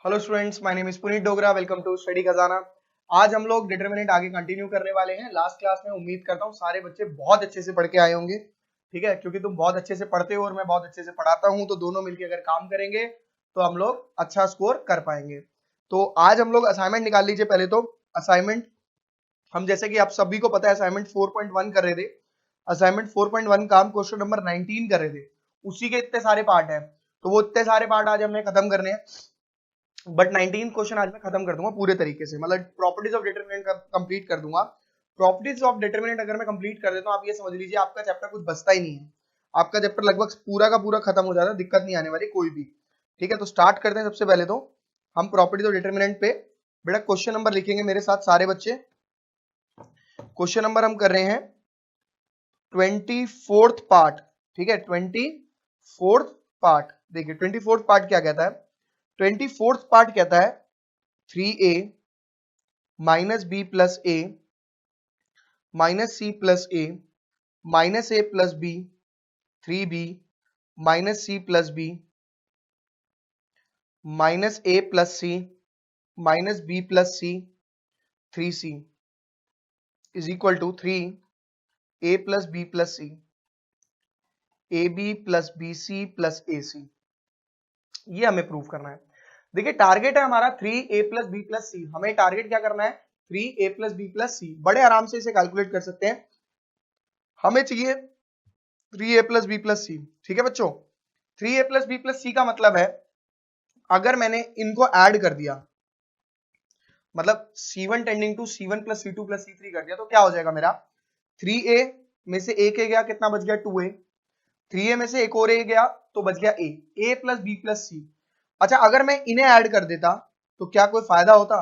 Hello students, my name is Puneet Dogra. Welcome to Study Khazana. आज हम लोग डिटरमिनेंट आगे कंटिन्यू करने वाले हैं। लास्ट क्लास में उम्मीद करता हूँ सारे बच्चे बहुत अच्छे से पढ़ के आए होंगे। ठीक है, क्योंकि तुम बहुत अच्छे से पढ़ते हो और मैं बहुत अच्छे से पढ़ाता हूँ, तो दोनों मिलकर अगर काम करेंगे तो हम लोग अच्छा स्कोर कर पाएंगे। तो आज हम लोग असाइनमेंट निकाल लीजिए। पहले तो असाइनमेंट हम, जैसे कि आप सभी को पता है, असाइनमेंट 4.1 कर रहे थे। असाइनमेंट 4.1 का हम क्वेश्चन नंबर 19 कर रहे थे। उसी के इतने सारे पार्ट हैं, तो वो इतने सारे पार्ट आज हमने खत्म करने हैं। बट 19 क्वेश्चन आज मैं खत्म कर दूंगा पूरे तरीके से, मतलब प्रॉपर्टीज ऑफ डिटरमिनेंट कंप्लीट कर दूंगा। प्रॉपर्टीज ऑफ डिटरमिनेंट अगर मैं कंप्लीट कर देता हूँ, आप ये समझ लीजिए आपका चैप्टर कुछ बचता ही नहीं है। आपका चैप्टर लगभग पूरा का पूरा खत्म हो जाता है, दिक्कत नहीं आने वाली कोई भी। ठीक है, तो स्टार्ट करते हैं। सबसे पहले तो हम प्रॉपर्टीज ऑफ डिटरमिनेंट पे बेटा क्वेश्चन नंबर लिखेंगे मेरे साथ सारे बच्चे। क्वेश्चन नंबर हम कर रहे हैं 24th पार्ट। ठीक है, 24th पार्ट। देखिए 24th पार्ट क्या कहता है। 24th पार्ट कहता है 3a minus B plus a minus c plus a minus A plus b 3b minus c plus B minus A plus C minus B plus C 3c is equal to 3a plus B plus C A B plus b c plus a c. ये हमें prove करना है। देखिए target है हमारा 3a plus B plus सी। हमें target क्या करना है, 3a प्लस बी प्लस सी। बड़े आराम से इसे कैलकुलेट कर सकते हैं। हमें चाहिए 3a plus B plus C. ठीक है बच्चों, 3a plus B plus c का मतलब है अगर मैंने इनको ऐड कर दिया, मतलब C1 tending to C1 plus C2 plus C3 कर दिया, तो क्या हो जाएगा मेरा 3a में से एक ए गया, कितना बच गया 2a। 3a में से एक और ए गया तो बच गया a प्लस बी प्लस सी। अच्छा, अगर मैं इन्हें ऐड कर देता तो क्या कोई फायदा होता?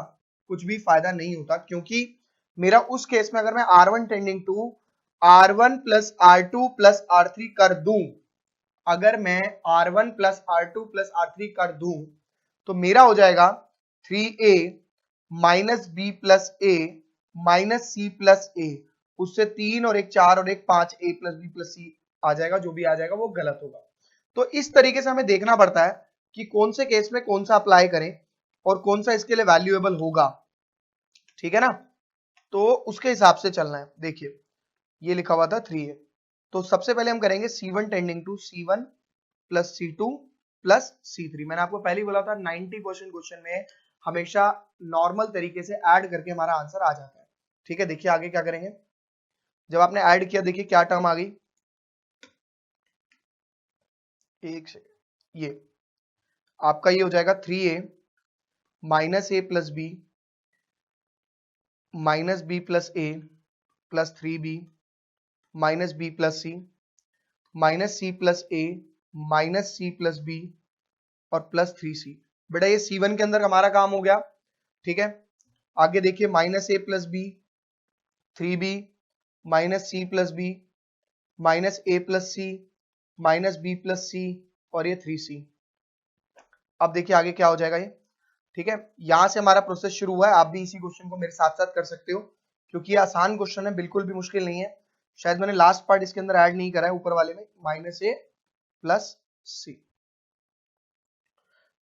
कुछ भी फायदा नहीं होता, क्योंकि मेरा उस केस में अगर मैं R1 tending to R1 plus R2 plus R3 कर दूं, अगर मैं R1 plus R2 plus R3 कर दूं, तो मेरा हो जाएगा 3a minus B plus a minus c plus ए। उससे 3 और एक 4 और एक 5 a प्लस बी प्लस सी आ जाएगा। जो भी आ जाएगा वो गलत होगा। तो इस तरीके से हमें देखना पड़ता है कि कौन से केस में कौन सा अप्लाई करें और कौन सा इसके लिए वैल्यूएबल होगा। ठीक है ना, तो उसके हिसाब से चलना है। देखिए ये लिखा हुआ था 3a, तो सबसे पहले हम करेंगे C1 tending to C1 plus C2 plus C3। मैंने आपको पहले ही बोला था 90% क्वेश्चन में हमेशा नॉर्मल तरीके से ऐड करके हमारा आंसर आ जाता है। ठीक है, देखिए आगे क्या करेंगे। जब आपने ऐड किया, देखिए क्या टर्म आ गई। एक सेकंड, ये आपका ये हो जाएगा 3a minus A plus B minus B plus A plus 3b minus B plus C minus c plus a minus c plus b और प्लस 3c। बेटा ये C1 के अंदर हमारा काम हो गया। ठीक है, आगे देखिए माइनस ए plus b 3b minus c plus B minus ए प्लस सी माइनस बी प्लस सी और ये 3c। अब देखिए आगे क्या हो जाएगा ये। ठीक है, यहां से हमारा प्रोसेस शुरू हुआ है। आप भी इसी क्वेश्चन को मेरे साथ साथ कर सकते हो, क्योंकि ये आसान क्वेश्चन है, बिल्कुल भी मुश्किल नहीं है। शायद मैंने लास्ट पार्ट इसके अंदर ऐड नहीं करा है, ऊपर वाले में माइनस ए प्लस सी।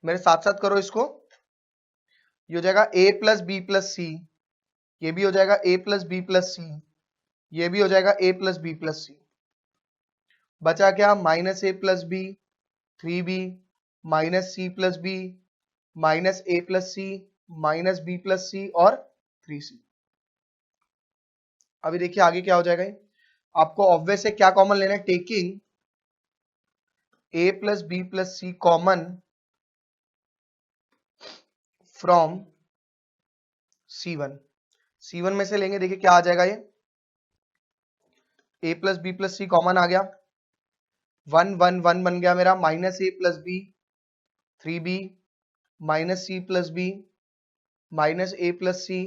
मेरे साथ साथ करो इसको। ये हो जाएगा a plus B plus c, ये भी हो जाएगा a plus B plus c, ये भी हो जाएगा a plus B plus c. बचा क्या, माइनस ए plus b 3b minus c plus B minus ए प्लस सी माइनस बी प्लस सी और 3c। अभी देखिए आगे क्या हो जाएगा ये। आपको ऑब्वियस है क्या कॉमन लेना है, taking a plus B plus C common from C1। C1 में से लेंगे, देखिए क्या आ जाएगा ये, a plus B plus C common आ गया, 1 1 1 बन गया मेरा, माइनस ए plus b 3b minus c plus B minus ए प्लस सी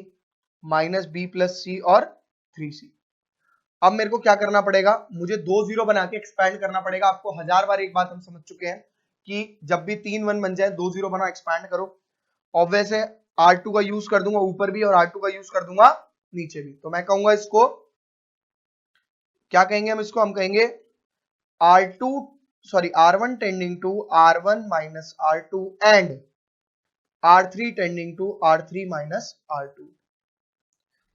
माइनस बी प्लस सी और 3c। अब मेरे को क्या करना पड़ेगा, मुझे 2 जीरो बना के एक्सपैंड करना पड़ेगा। आपको 1000 बार एक बात हम समझ चुके हैं कि जब भी 3 1 बन जाए 2 जीरो बनाओ, एक्सपैंड करो। ऑब्वियस है R2 का यूज कर दूंगा ऊपर भी और R2 का यूज कर दूंगा नीचे भी। तो मैं कहूंगा इसको, क्या कहेंगे हम इसको, हम कहेंगे R2 sorry R1 tending to R1 minus R2 and R3 tending to R3 minus R2।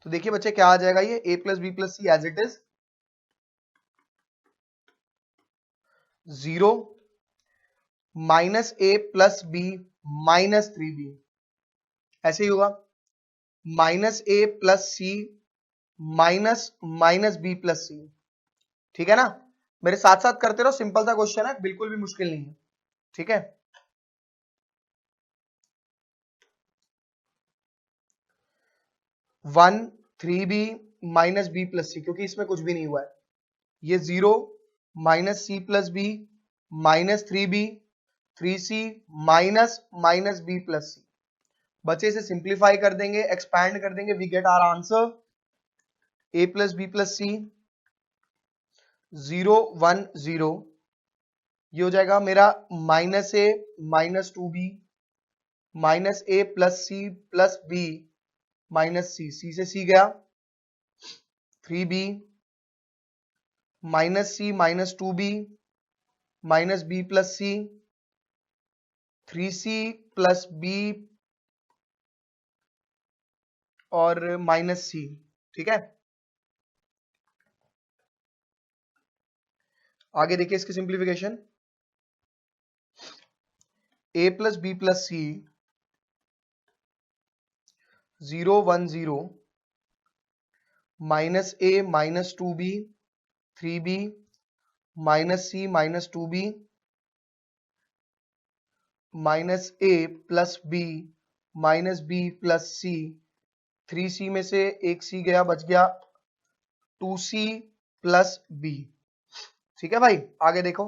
तो देखिए बच्चे क्या आ जाएगा, ये a plus B plus C as it is 0 minus A plus B minus 3b, ऐसे ही होगा माइनस ए प्लस सी minus minus B plus C. ठीक है ना, मेरे साथ साथ करते रहो, सिंपल सा क्वेश्चन है, बिल्कुल भी मुश्किल नहीं है। ठीक है, 1 3b माइनस बी प्लस सी, क्योंकि इसमें कुछ भी नहीं हुआ है, ये 0 minus c plus B minus 3b 3c minus minus B plus सी। बच्चे इसे सिंप्लीफाई कर देंगे, एक्सपैंड कर देंगे, we get our answer a plus B plus C 0 1 0, ये हो जाएगा मेरा minus A minus 2b minus A plus C plus B minus सी, सी से सी गया 3b माइनस सी minus 2b minus B plus सी 3c प्लस बी और minus सी। ठीक है, आगे देखिए इसकी simplification, a plus B plus C 0 1 0 minus A minus 2b 3b minus C minus 2b minus A plus B minus B plus C, 3c में से एक सी गया, बच गया 2c प्लस बी। ठीक है भाई, आगे देखो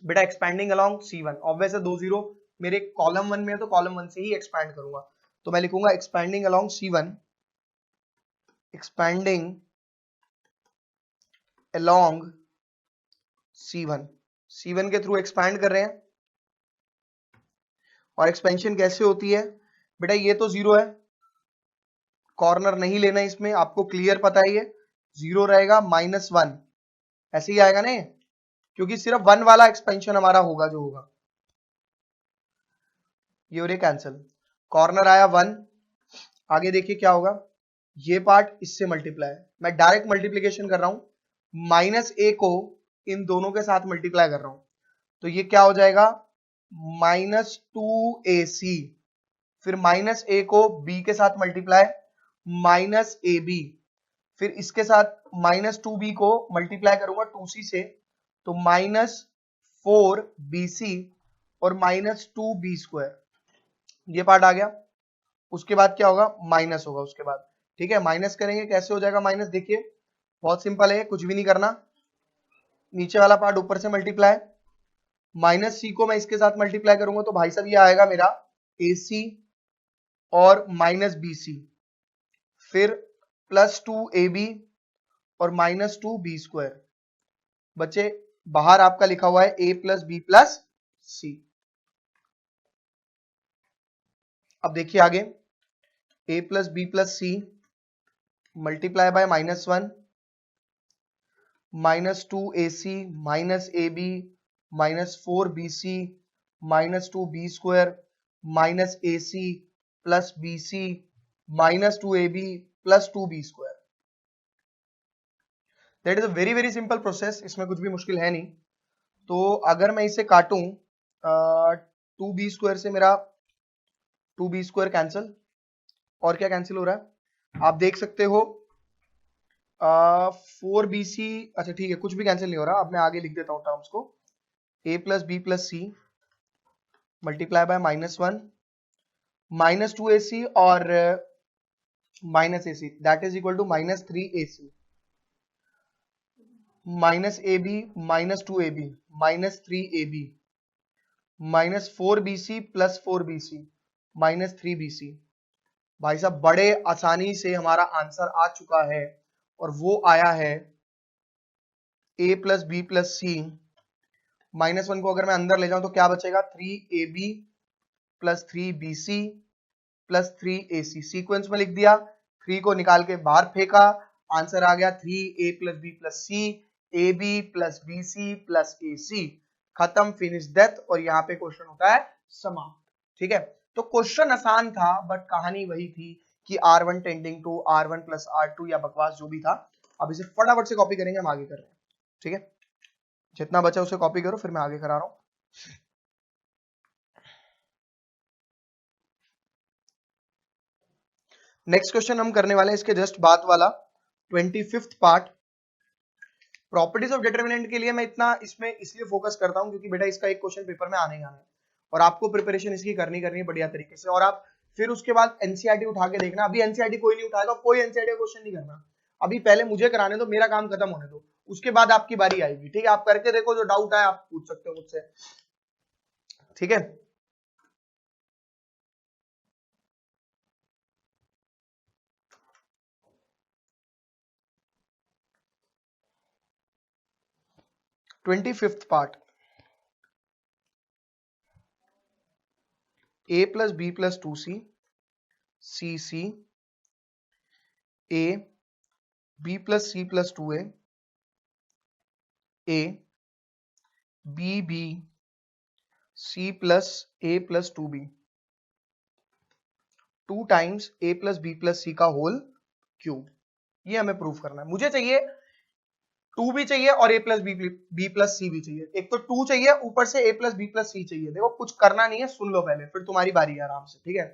बेटा, एक्सपैंडिंग अलोंग C1, ऑब्वियस है 2 0 मेरे कॉलम 1 में है तो कॉलम 1 से ही एक्सपैंड करूंगा, तो मैं लिखूंगा expanding along C1, expanding along C1, C1 के थ्रू एक्सपैंड कर रहे हैं। और एक्सपेंशन कैसे होती है बेटा, ये तो 0 है, कॉर्नर नहीं लेना इसमें, आपको क्लियर पता है ये 0 रहेगा -1, ऐसे ही आएगा ना, क्योंकि सिर्फ 1 वाला एक्सपेंशन हमारा होगा जो होगा, ये हो रही कैंसिल, कॉर्नर आया 1। आगे देखिए क्या होगा, ये पार्ट इससे मल्टीप्लाई, मैं डायरेक्ट मल्टीप्लीकेशन कर रहा हूं, माइनस ए को इन दोनों के साथ मल्टीप्लाई कर रहा हूं, तो ये क्या हो जाएगा -2ac, फिर माइनस ए को बी के साथ मल्टीप्लाई माइनस ए बी, फिर इसके साथ -2b को मल्टीप्लाई करूंगा 2c से, तो -4bc और -2b², ये पार्ट आ गया। उसके बाद क्या होगा, माइनस होगा उसके बाद। ठीक है, माइनस करेंगे, कैसे हो जाएगा माइनस, देखिए बहुत सिंपल है, कुछ भी नहीं करना, नीचे वाला पार्ट ऊपर से मल्टीप्लाई, माइनस सी को मैं इसके साथ मल्टीप्लाई करूंगा तो भाई साहब ये आएगा मेरा AC और माइनस BC, फिर +2AB और -2B²। बच्चे बाहर आपका लिखा हुआ है A plus B plus C. अब देखिए आगे, A plus B plus C multiply by -1 -2AC -AB -4BC -2B² -AC plus BC -2AB plus 2B²। That is a very very simple process, इसमें कुछ भी मुश्किल है नहीं। तो अगर मैं इसे काटूं 2B² से, मेरा 2B² कैंसिल, और क्या कैंसिल हो रहा है आप देख सकते हो, 4BC, अच्छा ठीक है कुछ भी कैंसिल नहीं हो रहा, अब मैं आगे लिख देता हूँ टर्म्स को, A plus B plus C multiply by -1 -2AC और -AC, that is equal to -3AC -AB -2AB -3AB -4BC plus 4BC -3BC। भाई साहब बड़े आसानी से हमारा आंसर आ चुका है, और वो आया है A प्लस बी प्लस सी, -1 को अगर मैं अंदर ले जाऊं तो क्या बचेगा, 3AB plus 3BC plus 3AC, sequence में लिख दिया, 3 को निकाल के बाहर फेंका, आंसर आ गया 3A प्लस बी प्लस सी AB plus BC plus AC, खत्म, फिनिश डेथ, और यहाँ पे क्वेश्चन होता है समाप्त। ठीक है, तो क्वेश्चन आसान था बट कहानी वही थी कि R1 tending to R1 plus R2 या बकवास जो भी था। अब इसे फटाफट से कॉपी करेंगे, हम आगे कर रहे हैं। ठीक है, जितना बचा उसे कॉपी करो, फिर मैं आगे करा रहा हूं। नेक्स्ट क्वेश्चन हम करने वाले हैं इसके जस्ट बाद वाला 25th part. Properties of determinant के लिए मैं इतना इसमें इसलिए फोकस करता हूं क्योंकि बेटा इसका एक क्वेश्चन पेपर में आने ही आना है और आपको प्रिपरेशन इसकी करनी है बढ़िया तरीके से। और आप फिर उसके बाद एनसीईआरटी उठा के देखना। अभी एनसीईआरटी कोई नहीं उठाएगा, कोई एनसीईआरटी क्वेश्चन नहीं करना। अभी पहले मुझे कराने दो, मेरा काम खत्म होने दो, उसके बाद आपकी बारी आएगी। ठीक है, आप करके देखो, जो डाउट है आप पूछ सकते हो मुझसे। ठीक है, twenty fifth part. a plus B plus 2c, c a b plus c plus 2a, a b c plus a plus 2b, 2 times a plus B plus c का होल क्यूब। ये हमें प्रूफ करना है। मुझे चाहिए 2 भी चाहिए और a प्लस बी प्लस सी भी चाहिए। एक तो 2 चाहिए, ऊपर से a प्लस बी प्लस सी चाहिए। देखो कुछ करना नहीं है, सुन लो पहले, फिर तुम्हारी बारी है आराम से। ठीक है,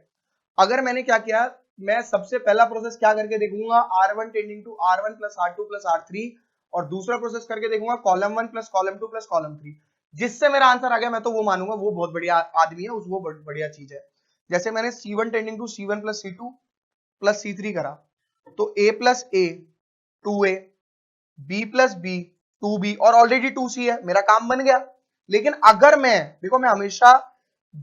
अगर मैंने क्या किया, मैं सबसे पहला प्रोसेस क्या करके देखूंगा, R1 tending to R1 plus R2 plus R3, और दूसरा प्रोसेस करके देखूंगा column 1 plus column 2 plus column 3। जिससे मेरा आंसर आ गया मैं तो वो मानूंगा वो बहुत बढ़िया आदमी है, वो बढ़िया चीज है। जैसे मैंने C1 tending to C1 plus C2 plus C3 करा, तो A plus A 2A, B plus B 2B, और ऑलरेडी 2C है, मेरा काम बन गया। लेकिन अगर मैं, देखो मैं हमेशा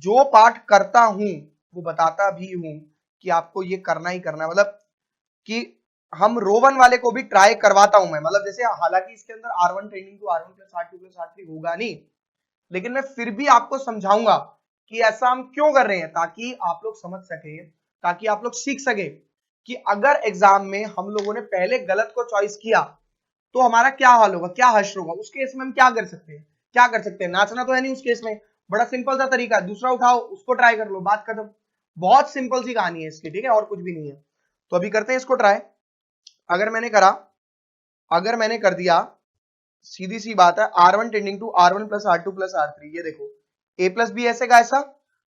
जो पार्ट करता हूं वो बताता भी हूं कि आपको ये करना ही करना है। मतलब कि हम रो1 वाले को भी ट्राई करवाता हूं मैं, मतलब जैसे हालांकि इसके अंदर R1 tending to R1 plus R2 plus R3 होगा नहीं, लेकिन मैं फिर भी आपको समझाऊंगा कि ऐसा हम क्यों कर रहे हैं, ताकि आप लोग समझ सके, ताकि आप लोग सीख सके कि अगर एग्जाम में हम लोगों ने पहले गलत को चॉइस किया तो हमारा क्या हाल होगा, क्या हश्र होगा। उस केस में हम क्या कर सकते हैं, क्या कर सकते हैं, नाचना तो है नहीं उस केस में। बड़ा सिंपल सा तरीका है, दूसरा उठाओ, उसको ट्राई कर लो, बात खत्म। बहुत सिंपल सी कहानी है इसकी। ठीक है, और कुछ भी नहीं है। तो अभी करते हैं इसको ट्राई। अगर मैंने करा, अगर मैंने कर दिया, सीधी सी बात है, R1 tending to R1 plus R2 plus R3, ये देखो a प्लस बी ऐसे का ऐसा,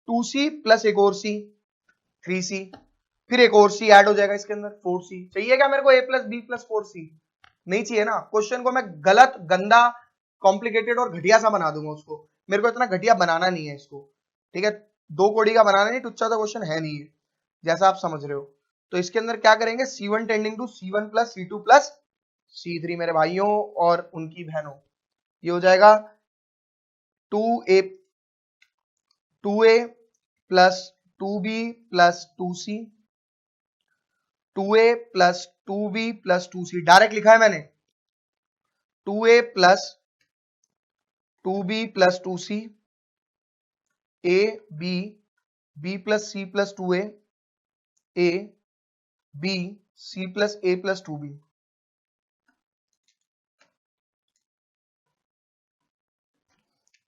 2c प्लस एक और c 3c, फिर एक और c ऐड हो जाएगा इसके अंदर 4c। चाहिए क्या मेरे को a plus B plus 4c? नहीं चाहिए ना। क्वेश्चन को मैं गलत, गंदा, कॉम्प्लिकेटेड और घटिया सा बना दूंगा उसको। मेरे को इतना घटिया बनाना नहीं है इसको। ठीक है, 2 कोड़ी का बनाना नहीं, टुच्चा सा क्वेश्चन है नहीं है, जैसा आप समझ रहे हो। तो इसके अंदर क्या करेंगे, C1 tending to C1 plus C2 plus C3 मेरे भाइयों और उनकी बहनों, ये हो जाएगा 2a plus 2b plus 2c, 2a plus 2b plus 2c, direct लिखा है मैंने, 2a plus 2b plus 2c, a b plus c plus 2a, a b c plus a plus 2b।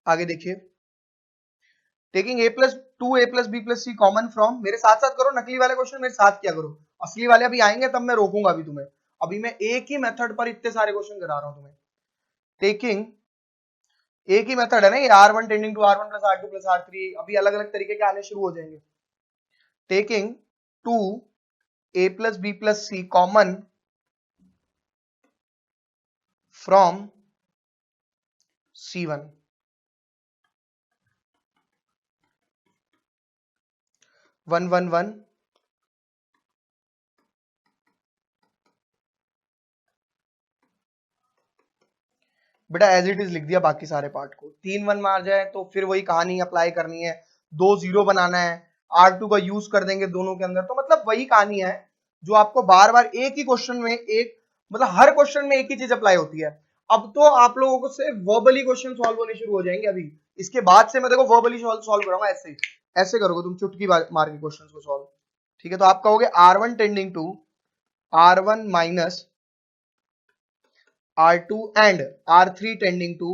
आगे देखिए, taking a plus 2a plus b plus c common from, मेरे साथ साथ करो, नकली वाले क्वेश्चन मेरे साथ किया करो, असली वाले अभी आएंगे तब मैं रोकूंगा अभी तुम्हें। अभी मैं एक ही मेथड पर इतने सारे क्वेश्चन करा रहा हूं तुम्हें। टेकिंग, एक ही मेथड है ना ये, R1 tending to R1 plus R2 plus R3, अभी अलग अलग तरीके के आने शुरू हो जाएंगे। Taking 2a plus b plus c common from C1, 1 1 1, बेटा एज इट इज लिख दिया बाकी सारे पार्ट को। 3 1 मार जाए तो फिर वही कहानी अप्लाई करनी है, 2 0 बनाना है, R2 का यूज कर देंगे दोनों के अंदर। तो मतलब वही कहानी है जो आपको बार बार एक ही क्वेश्चन में, एक मतलब हर क्वेश्चन में एक ही चीज अप्लाई होती है। अब तो आप लोगों को से वर्बली क्वेश्चन सॉल्व होने शुरू हो जाएंगे। अभी इसके बाद से मैं देखो वर्बली सॉल्व कराऊंगा, ऐसे ऐसे करोगे तुम चुटकी मार के क्वेश्चन को सॉल्व। ठीक है, तो आप कहोगे R1 tending to R1 minus R2 and R3 tending to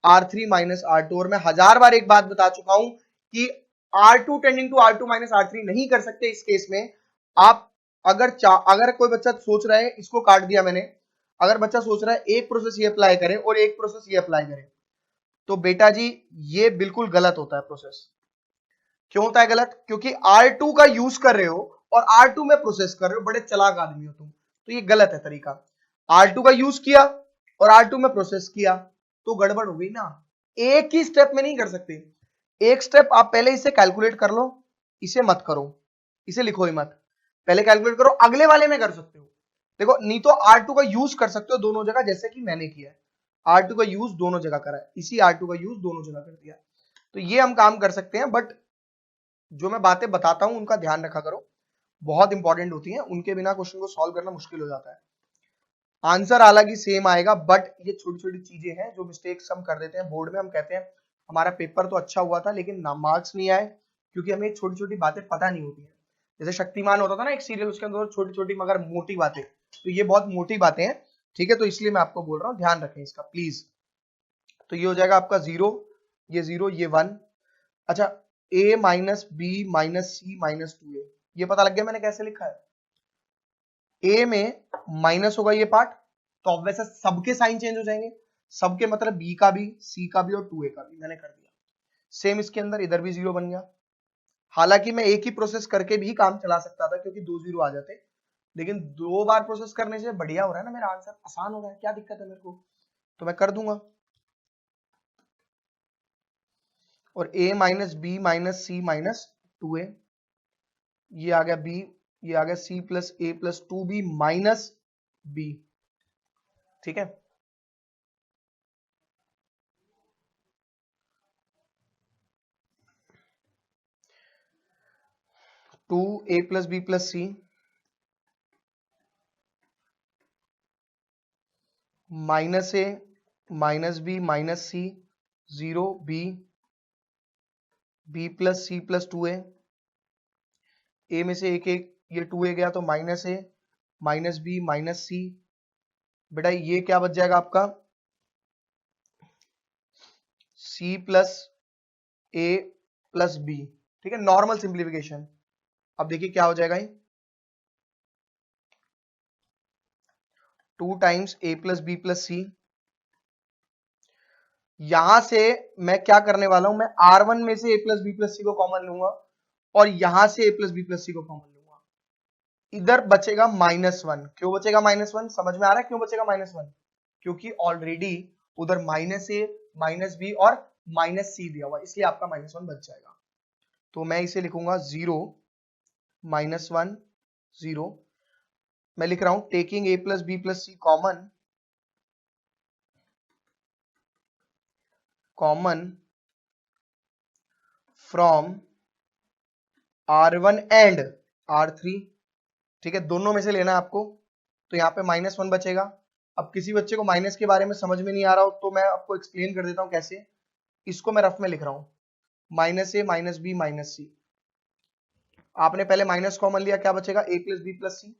R3 minus R2। और मैं 1000 बार एक बात बता चुका हूं कि R2 tending to R2 minus R3 नहीं कर सकते इस केस में। आप अगर कोई बच्चा सोच रहा है, इसको काट दिया मैंने, अगर बच्चा सोच रहा है एक प्रोसेस ये अप्लाई करे और एक प्रोसेस ये अप्लाई करे, तो बेटा जी ये बिल्कुल गलत होता है प्रोसेस। क्यों होता है गलत? क्योंकि R2 का यूज कर रहे हो और R2 में प्रोसेस कर रहे हो, बड़े चालाक आदमी हो तुम, तो ये गलत है तरीका। R2 का यूज किया और R2 में प्रोसेस किया तो गड़बड़ हो गई ना। एक ही स्टेप में नहीं कर सकते, एक स्टेप आप पहले इसे कैलकुलेट कर लो, इसे मत करो, इसे लिखो ही मत, पहले कैलकुलेट करो, अगले वाले में कर सकते हो। देखो नहीं तो R2 का यूज कर सकते हो दोनों जगह, जैसे कि मैंने किया है, R2 का यूज दोनों जगह करा है, इसी R2 का यूज दोनों जगह कर दिया। तो ये हम काम कर सकते हैं, बट जो मैं बातें बताता हूं उनका ध्यान रखा करो, बहुत इंपॉर्टेंट होती हैं, उनके बिना क्वेश्चन को सॉल्व करना मुश्किल हो जाता है। आंसर हालांकि सेम आएगा, बट ये छोटी छोटी चीजें हैं जो मिस्टेक्स हम कर देते हैं बोर्ड में। हम कहते हैं हमारा पेपर तो अच्छा हुआ था लेकिन मार्क्स नहीं आए, क्योंकि हमें छोटी छोटी बातें पता नहीं होती है। जैसे शक्तिमान होता था ना एक सीरियल, उसके अंदर छोटी छोटी मगर मोटी बातें, तो ये बहुत मोटी बातें हैं, ठीक है, तो इसलिए मैं आपको बोल रहा हूँ ध्यान रखें इसका प्लीज। तो ये हो जाएगा आपका 0, ये 0, ये 1। अच्छा, a minus B minus C minus 2a, ये पता लग गया मैंने कैसे लिखा है। a में माइनस होगा ये पार्ट, तो अब वैसे सबके साइन चेंज हो जाएंगे, सबके मतलब b का भी, c का भी और 2a का भी मैंने कर दिया। सेम इसके अंदर इधर भी 0 बन गया। हालांकि मैं एक ही प्रोसेस करके भी काम चला सकता था क्योंकि 2 0 आ जाते, लेकिन 2 बार प्रोसेस करने से बढ़िया हो रहा है ना, मेरा आंसर आसान हो रहा है, क्या दिक्कत है मेरे को, तो मैं कर दूंगा। और a minus B minus C minus 2a, ये आ गया b, ये आ गया c plus a plus 2b minus b, ठीक है। Two A plus B plus C minus A minus B minus C 0 b B plus C plus 2a, A में से एक एक ये 2a गया तो minus A minus B minus C, बेटा ये क्या बच जाएगा आपका c प्लस ए प्लस बी, ठीक है, नॉर्मल सिंप्लीफिकेशन। अब देखिए क्या हो जाएगा ये, 2 टाइम्स ए प्लस बी प्लस सी। यहां से मैं क्या करने वाला हूं, मैं R1 में से a प्लस बी प्लस सी को कॉमन लूंगा और यहां से a प्लस बी प्लस सी को कॉमन लूंगा, इधर बचेगा -1। क्यों बचेगा -1? समझ में आ रहा है क्यों बचेगा -1? क्योंकि ऑलरेडी उधर माइनस ए माइनस बी और माइनस सी दिया हुआ, इसलिए आपका -1 बच जाएगा। तो मैं इसे लिखूंगा 0 -1 0। मैं लिख रहा हूं taking a plus B plus C common from R1 and R3, ठीक है, दोनों में से लेना है आपको। तो यहाँ पे -1 बचेगा। अब किसी बच्चे को माइनस के बारे में समझ में नहीं आ रहा हो तो मैं आपको एक्सप्लेन कर देता हूँ कैसे। इसको मैं रफ में लिख रहा हूँ minus A minus B minus सी, आपने पहले माइनस कॉमन लिया, क्या बचेगा a plus B plus C.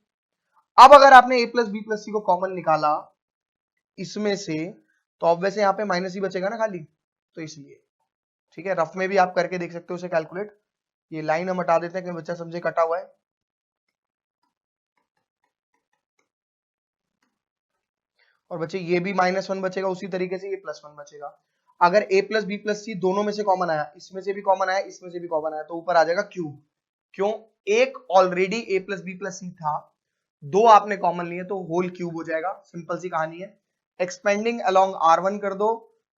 अब अगर आपने a प्लस बी प्लस सी को कॉमन निकाला इसमें से, तो ऑब्वियस यहाँ पे माइनस ही बचेगा ना खाली, तो इसलिए, ठीक है, रफ में भी आप करके देख सकते हो उसे कैलकुलेट। ये लाइन हम हटा देते हैं कि बच्चा समझे कटा हुआ है। और बच्चे ये भी -1 बचेगा, उसी तरीके से ये +1 बचेगा। अगर a प्लस बी प्लस सी दोनों में से कॉमन आया, इसमें से भी कॉमन आया, इसमें से भी कॉमन आया, तो ऊपर आ जाएगा क्यूब। क्यों? एक already a plus B plus c था, दो आपने कॉमन लिए तो होल क्यूब हो जाएगा, सिंपल सी कहानी है। एक्सपेंडिंग अलोंग R1 कर दो,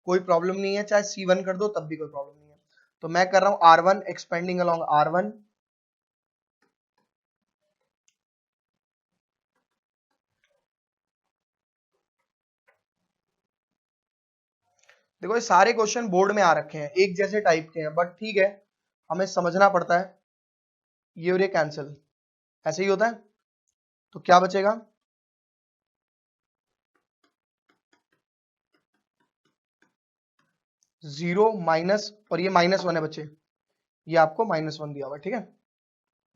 कोई प्रॉब्लम नहीं है, चाहे C1 कर दो तब भी कोई प्रॉब्लम नहीं है। तो मैं कर रहा हूं R1 एक्सपेंडिंग अलोंग R1, देखो ये सारे क्वेश्चन बोर्ड में आ रखे हैं, एक जैसे टाइप के हैं, बट ठीक है हमें समझना पड़ता है। ये और ये कैंसिल, ऐसे ही होता है। तो क्या बचेगा, 0 माइनस और ये -1 है बच्चे, ये आपको -1 दिया हुआ है, ठीक है,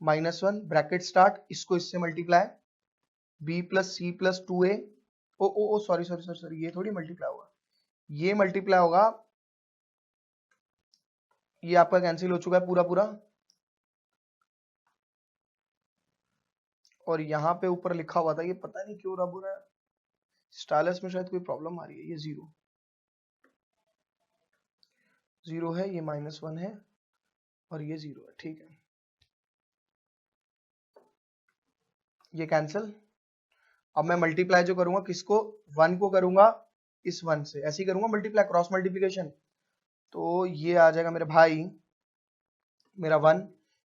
-1 ब्रैकेट स्टार्ट, इसको इससे मल्टीप्लाई b प्लस सी plus 2a, oh oh oh sorry sorry sorry, ये थोड़ी मल्टीप्लाई होगा, ये मल्टीप्लाई होगा ये आपका कैंसिल हो चुका है पूरा पूरा, और यहाँ पे ऊपर लिखा हुआ था, ये पता नहीं क्यों रब हो रहा है, स्टाइलस में शायद कोई प्रॉब्लम आ रही है। ये 0 0 है, ये -1 है और ये 0 है, ठीक है, ये कैंसिल। अब मैं मल्टीप्लाई जो करूंगा किसको, 1 को करूंगा इस 1 से, ऐसे ही करूंगा मल्टीप्लाई, क्रॉस मल्टीप्लीकेशन। तो ये आ जाएगा मेरे भाई मेरा 1,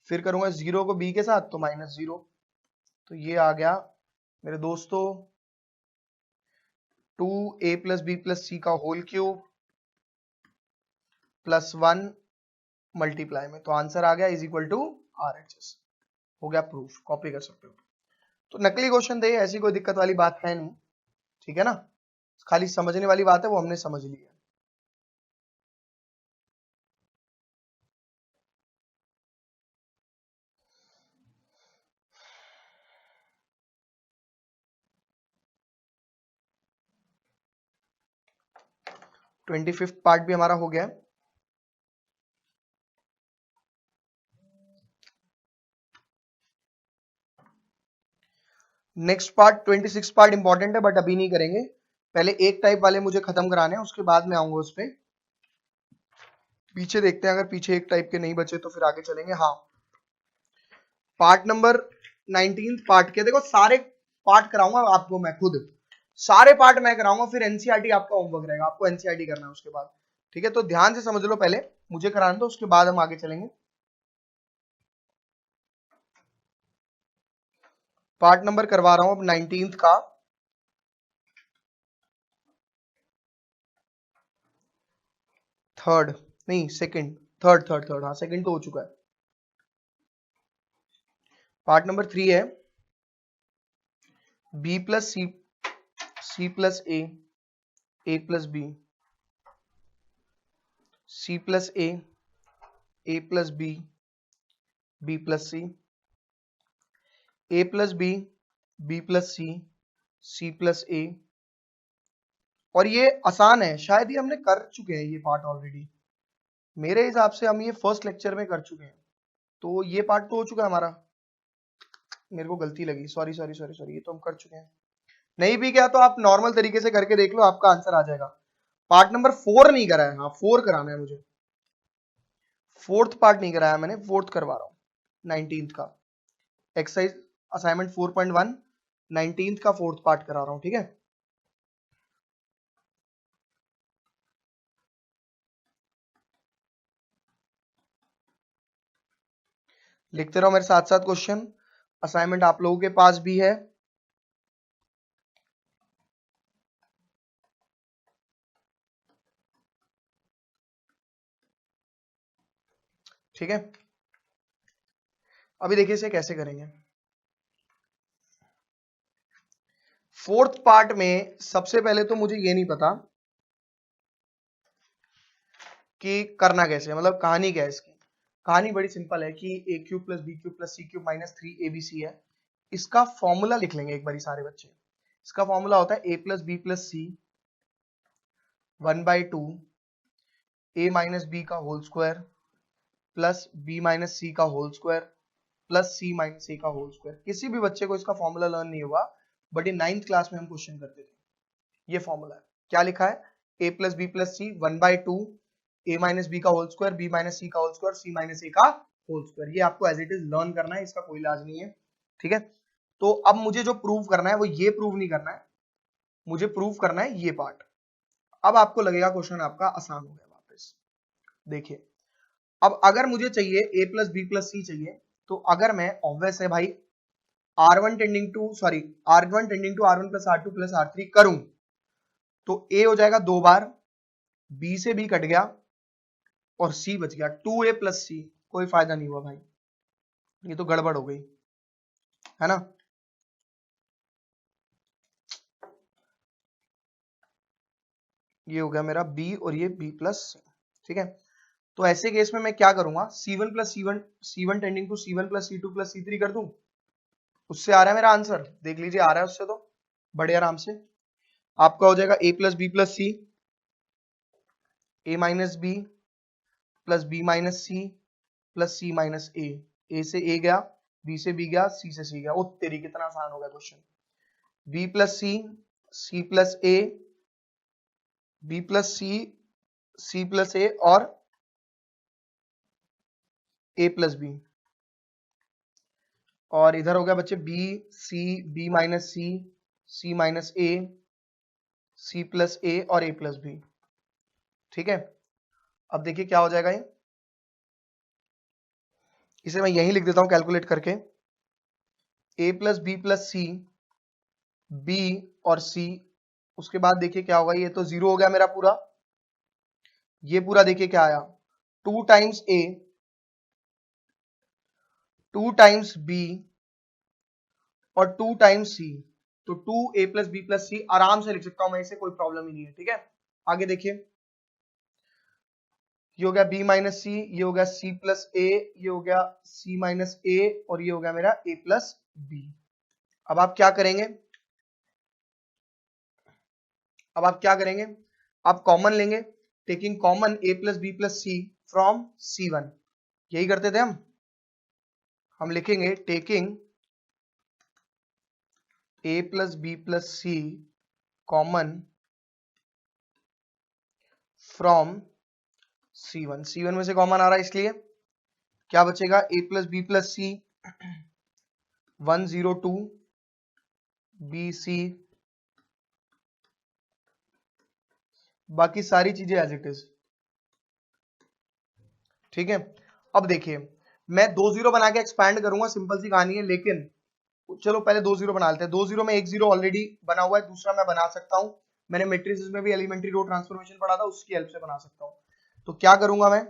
फिर करूंगा 0 को b के साथ तो -0, तो ये आ गया मेरे दोस्तों 2a + b + c का होल क्यूब +1 मल्टीप्लाई में, तो आंसर आ गया = RHS। हो गया प्रूफ, कॉपी कर सकते हो। तो नकली क्वेश्चन थे, ऐसी कोई दिक्कत वाली बात है नहीं, ठीक है ना, खाली समझने वाली बात है, वो हमने समझ ली है। ट्वेंटी फिफ्थ पार्ट भी हमारा हो गया है। नेक्स्ट पार्ट 26 पार्ट इंपॉर्टेंट है, बट अभी नहीं करेंगे, पहले एक टाइप वाले मुझे खत्म कराने हैं, उसके बाद में आऊंगा उस पर। पीछे देखते हैं, अगर पीछे एक टाइप के नहीं बचे तो फिर आगे चलेंगे। हाँ, पार्ट नंबर 19 पार्ट के देखो, सारे पार्ट कराऊंगा आपको मैं खुद, सारे पार्ट मैं कराऊंगा, फिर एनसीईआरटी आपका होमवर्क रहेगा, आपको एनसीईआरटी करना है उसके बाद, ठीक है। तो ध्यान से समझ लो, पहले मुझे कराने दो, उसके बाद हम आगे चलेंगे। पार्ट नंबर करवा रहा हूं अब 19 का, थर्ड नहीं सेकंड, थर्ड, हाँ सेकंड तो हो चुका है। पार्ट नंबर 3 है b + c + a, a + b, c + a, a + b, b + c, a + b, b + c, c + a। और ये आसान है, शायद ये हमने कर चुके हैं ये पार्ट ऑलरेडी, मेरे हिसाब से हम ये फर्स्ट लेक्चर में कर चुके हैं, तो ये पार्ट तो हो चुका है हमारा, मेरे को गलती लगी, सॉरी, ये तो हम कर चुके हैं। नहीं भी क्या तो आप नॉर्मल तरीके से करके देख लो, आपका आंसर आ जाएगा। पार्ट नंबर 4 नहीं करा है, हाँ 4 कराना है मुझे, फोर्थ पार्ट नहीं कराया मैंने, फोर्थ करवा रहा हूँ 19 का एक्सरसाइज असाइनमेंट 4.1 19 का फोर्थ पार्ट करा रहा हूँ, ठीक है। लिखते रहो मेरे साथ साथ क्वेश्चन, असाइनमेंट आप लोगों के पास भी है। ठीक है, अभी देखिए इसे कैसे करेंगे। फोर्थ पार्ट में सबसे पहले तो मुझे ये नहीं पता कि करना कैसे, मतलब कहानी क्या है इसकी। कहानी बड़ी सिंपल है कि a³ + b³ + c³ - 3abc है। इसका फॉर्मूला लिख लेंगे एक बारी सारे बच्चे। इसका फॉर्मूला होता है a + b + c 1/2 a - b का whole square plus b - c का whole square plus c - a का होल स्क्वायर। किसी भी बच्चे को इसका फॉर्मूला लर्न नहीं हुआ, बट ये 9th क्लास में हम क्वेश्चन करते थे। ये फॉर्मूला है, क्या लिखा है, a + b + c 1/2 a - b का होल स्क्वायर, b - c का होल स्क्वायर, c - a का होल स्क्वायर। ये आपको एज इट इज लर्न करना है, इसका कोई इलाज नहीं है, ठीक है। तो अब मुझे जो प्रूव करना है वो ये प्रूव नहीं करना है, मुझे प्रूव करना है ये पार्ट। अब आपको लगेगा क्वेश्चन आपका आसान हो गया। वापस देखिए, अब अगर मुझे चाहिए a + b + c चाहिए, तो अगर मैं ऑब्वियस है भाई r1 tending to r1 + r2 + r3 करूं, तो a हो जाएगा 2 बार, b से b कट गया और c बच गया, 2a + c। कोई फायदा नहीं हुआ भाई, ये तो गड़बड़ हो गई है ना। ये हो गया मेरा b और ये b + c, ठीक है। तो ऐसे केस में मैं क्या करूंगा, c1 + c1 tending to c1 + c2 + c3 कर दूं, उससे आ रहा है मेरा आंसर, देख लीजिए आ रहा है उससे, तो बड़े आराम से आपका हो जाएगा a + b + c, a - b plus B minus c plus C minus a से ए गया, बी से बी गया, सी से सी गया। ओ तेरी कितना आसान हो गया question. B plus C plus a, B plus C plus a और ए प्लस बी। और इधर हो गया बच्चे b c, b minus C minus a, c plus a और ए प्लस बी। ठीक है, अब देखिए क्या हो जाएगा ये। इसे मैं यहीं लिख देता हूं कैलकुलेट करके, ए प्लस सी, बी और सी। उसके बाद देखिए क्या होगा, ये तो जीरो हो गया मेरा पूरा। ये पूरा देखिए क्या आया, 2 टाइम्स ए, 2 टाइम्स बी और 2 टाइम्स सी। तो 2a प्लस बी प्लस सी आराम से लिख सकता हूं मैं इसे, कोई प्रॉब्लम ही नहीं है। ठीक है, आगे देखिए, ये हो गया b माइनस सी, ये हो गया c प्लस ए, ये हो गया c माइनस ए और ये हो गया मेरा a प्लस बी। अब आप क्या करेंगे, आप कॉमन लेंगे, taking common a plus B plus C from c1। यही करते थे हम लिखेंगे taking a plus B plus C common from C1 में से कॉमन आ रहा है, इसलिए क्या बचेगा, a plus B plus C 102 B C, बाकी सारी चीजें एज इट इज। ठीक है, अब देखिए मैं 2 जीरो बना के एक्सपैंड करूंगा, सिंपल सी कहानी है। लेकिन चलो पहले 2 जीरो बना लेते हैं। 2 जीरो में 1 जीरो ऑलरेडी बना हुआ है, दूसरा मैं बना सकता हूं। मैंने मैट्रिसेस में भी एलिमेंट्री रो ट्रांसफॉर्मेशन पढ़ा था, उसकी हेल्प से बना सकता हूं। तो क्या करूंगा मैं,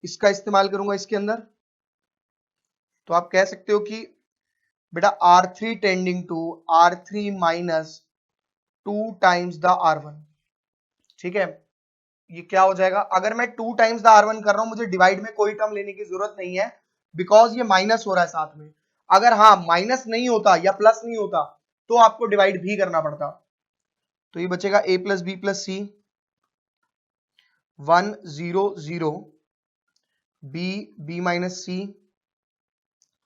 इसका इस्तेमाल करूंगा इसके अंदर। तो आप कह सकते हो कि बेटा R3 tending to R3 minus 2 times the R1। ठीक है, ये क्या हो जाएगा, अगर मैं 2 टाइम्स द R1 कर रहा हूं, मुझे डिवाइड में कोई टर्म लेने की जरूरत नहीं है, बिकॉज ये माइनस हो रहा है साथ में। अगर हाँ माइनस नहीं होता या प्लस नहीं होता तो आपको डिवाइड भी करना पड़ता। तो ये बचेगा a plus B plus C 100, B minus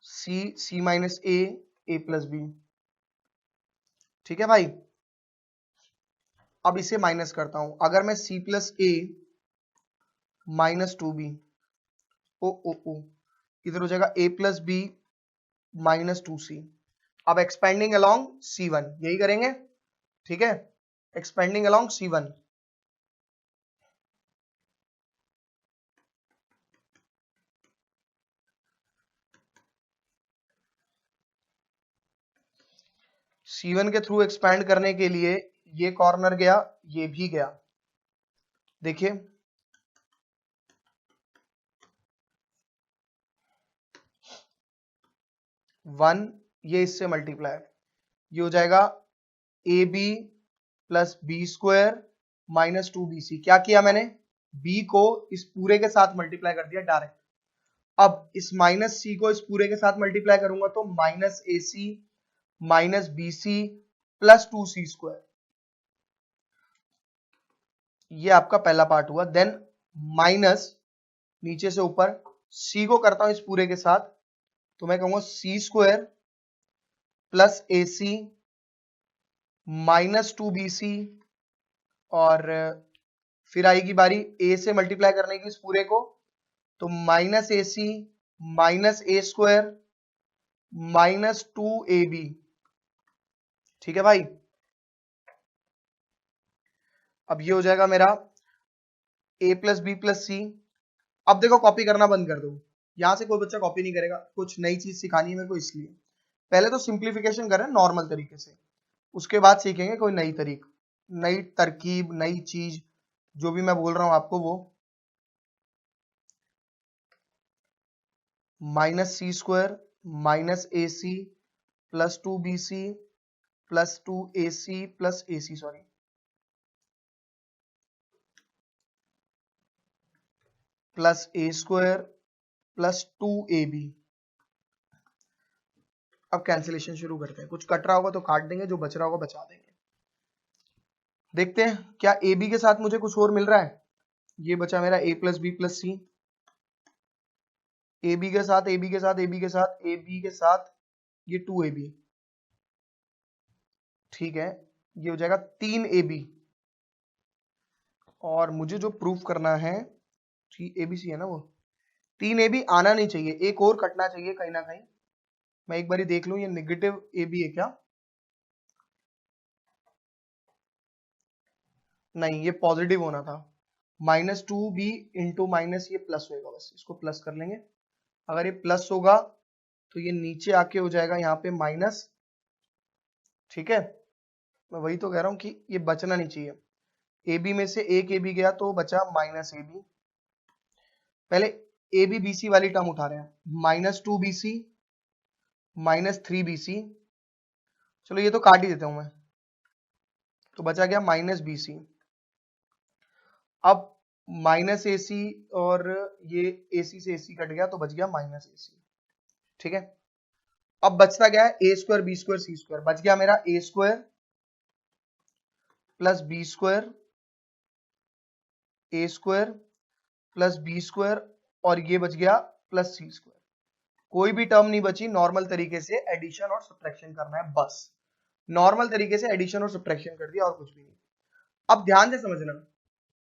C minus A plus B. ठीक है भाई, अब इसे माइनस करता हूं। अगर मैं c plus a minus 2b, ओ इधर हो जाएगा a plus B minus 2c। अब एक्सपेंडिंग अलोंग C1, यही करेंगे। ठीक है, एक्सपेंडिंग अलोंग C1। C1 के थ्रू एक्सपैंड करने के लिए ये कॉर्नर गया, ये भी गया। देखिए वन, ये इससे मल्टीप्लाई, ये हो जाएगा A B plus B square minus 2bc। क्या किया मैंने, b को इस पूरे के साथ मल्टीप्लाई कर दिया डायरेक्ट। अब इस माइनस c को इस पूरे के साथ मल्टीप्लाई करूंगा तो minus a c minus b c plus 2c square. ये आपका पहला पार्ट हुआ। देन माइनस नीचे से ऊपर c को करता हूं इस पूरे के साथ, तो मैं कहूंगा c square plus a c minus 2bc। और फिर आएगी बारी a से मल्टीप्लाई करने की इस पूरे को, तो minus a c minus A square minus 2ab। ठीक है भाई, अब ये हो जाएगा मेरा a plus B plus C. अब देखो कॉपी करना बंद कर दो, यहां से कोई बच्चा कॉपी नहीं करेगा, कुछ नई चीज सिखानी है मेरे को, इसलिए पहले तो सिंप्लीफिकेशन करें नॉर्मल तरीके से, उसके बाद सीखेंगे कोई नई तरकीब, नई चीज, जो भी मैं बोल रहा हूं आपको वो। Minus c square minus a c plus 2bc plus 2ac plus ac, sorry, plus a square plus 2ab। अब कैंसिलेशन शुरू करते हैं, कुछ कट रहा होगा तो काट देंगे, जो बच रहा होगा बचा देंगे। देखते हैं क्या ए बी के साथ मुझे कुछ और मिल रहा है। ये बचा मेरा a plus B plus C A B के साथ ए बी के साथ ए बी के साथ ए बी के साथ ये 2ab, ठीक है, ये हो जाएगा 3ab। और मुझे जो प्रूफ करना है 3abc है ना, वो 3ab आना नहीं चाहिए, एक और कटना चाहिए कहीं ना कहीं। मैं एक बारी देख लूं ये नेगेटिव ab है क्या, नहीं ये पॉजिटिव होना था। -2b इंटू माइनस ये प्लस होगा, बस इसको प्लस कर लेंगे। अगर ये प्लस होगा तो ये नीचे आके हो जाएगा यहाँ पे माइनस, ठीक है। मैं वही तो कह रहा हूँ कि ये बचना नहीं चाहिए। ए बी में से एक ए बी गया तो बचा -ab। पहले ए बी बी सी वाली टर्म उठा रहे हैं, -2bc -3bc, चलो ये तो काट ही देता हूं मैं, तो बचा गया -bc। अब -ac और ये ac से ac कट गया तो बच गया -ac, ठीक है। अब बचता गया है a² b² c², बच गया मेरा a² plus b² a² plus b² और ये बच गया प्लस c²। कोई भी टर्म नहीं बची, नॉर्मल तरीके से एडिशन और सब्ट्रैक्शन करना है, बस नॉर्मल तरीके से एडिशन और सब्ट्रैक्शन कर दिया और कुछ भी नहीं। अब ध्यान से समझना,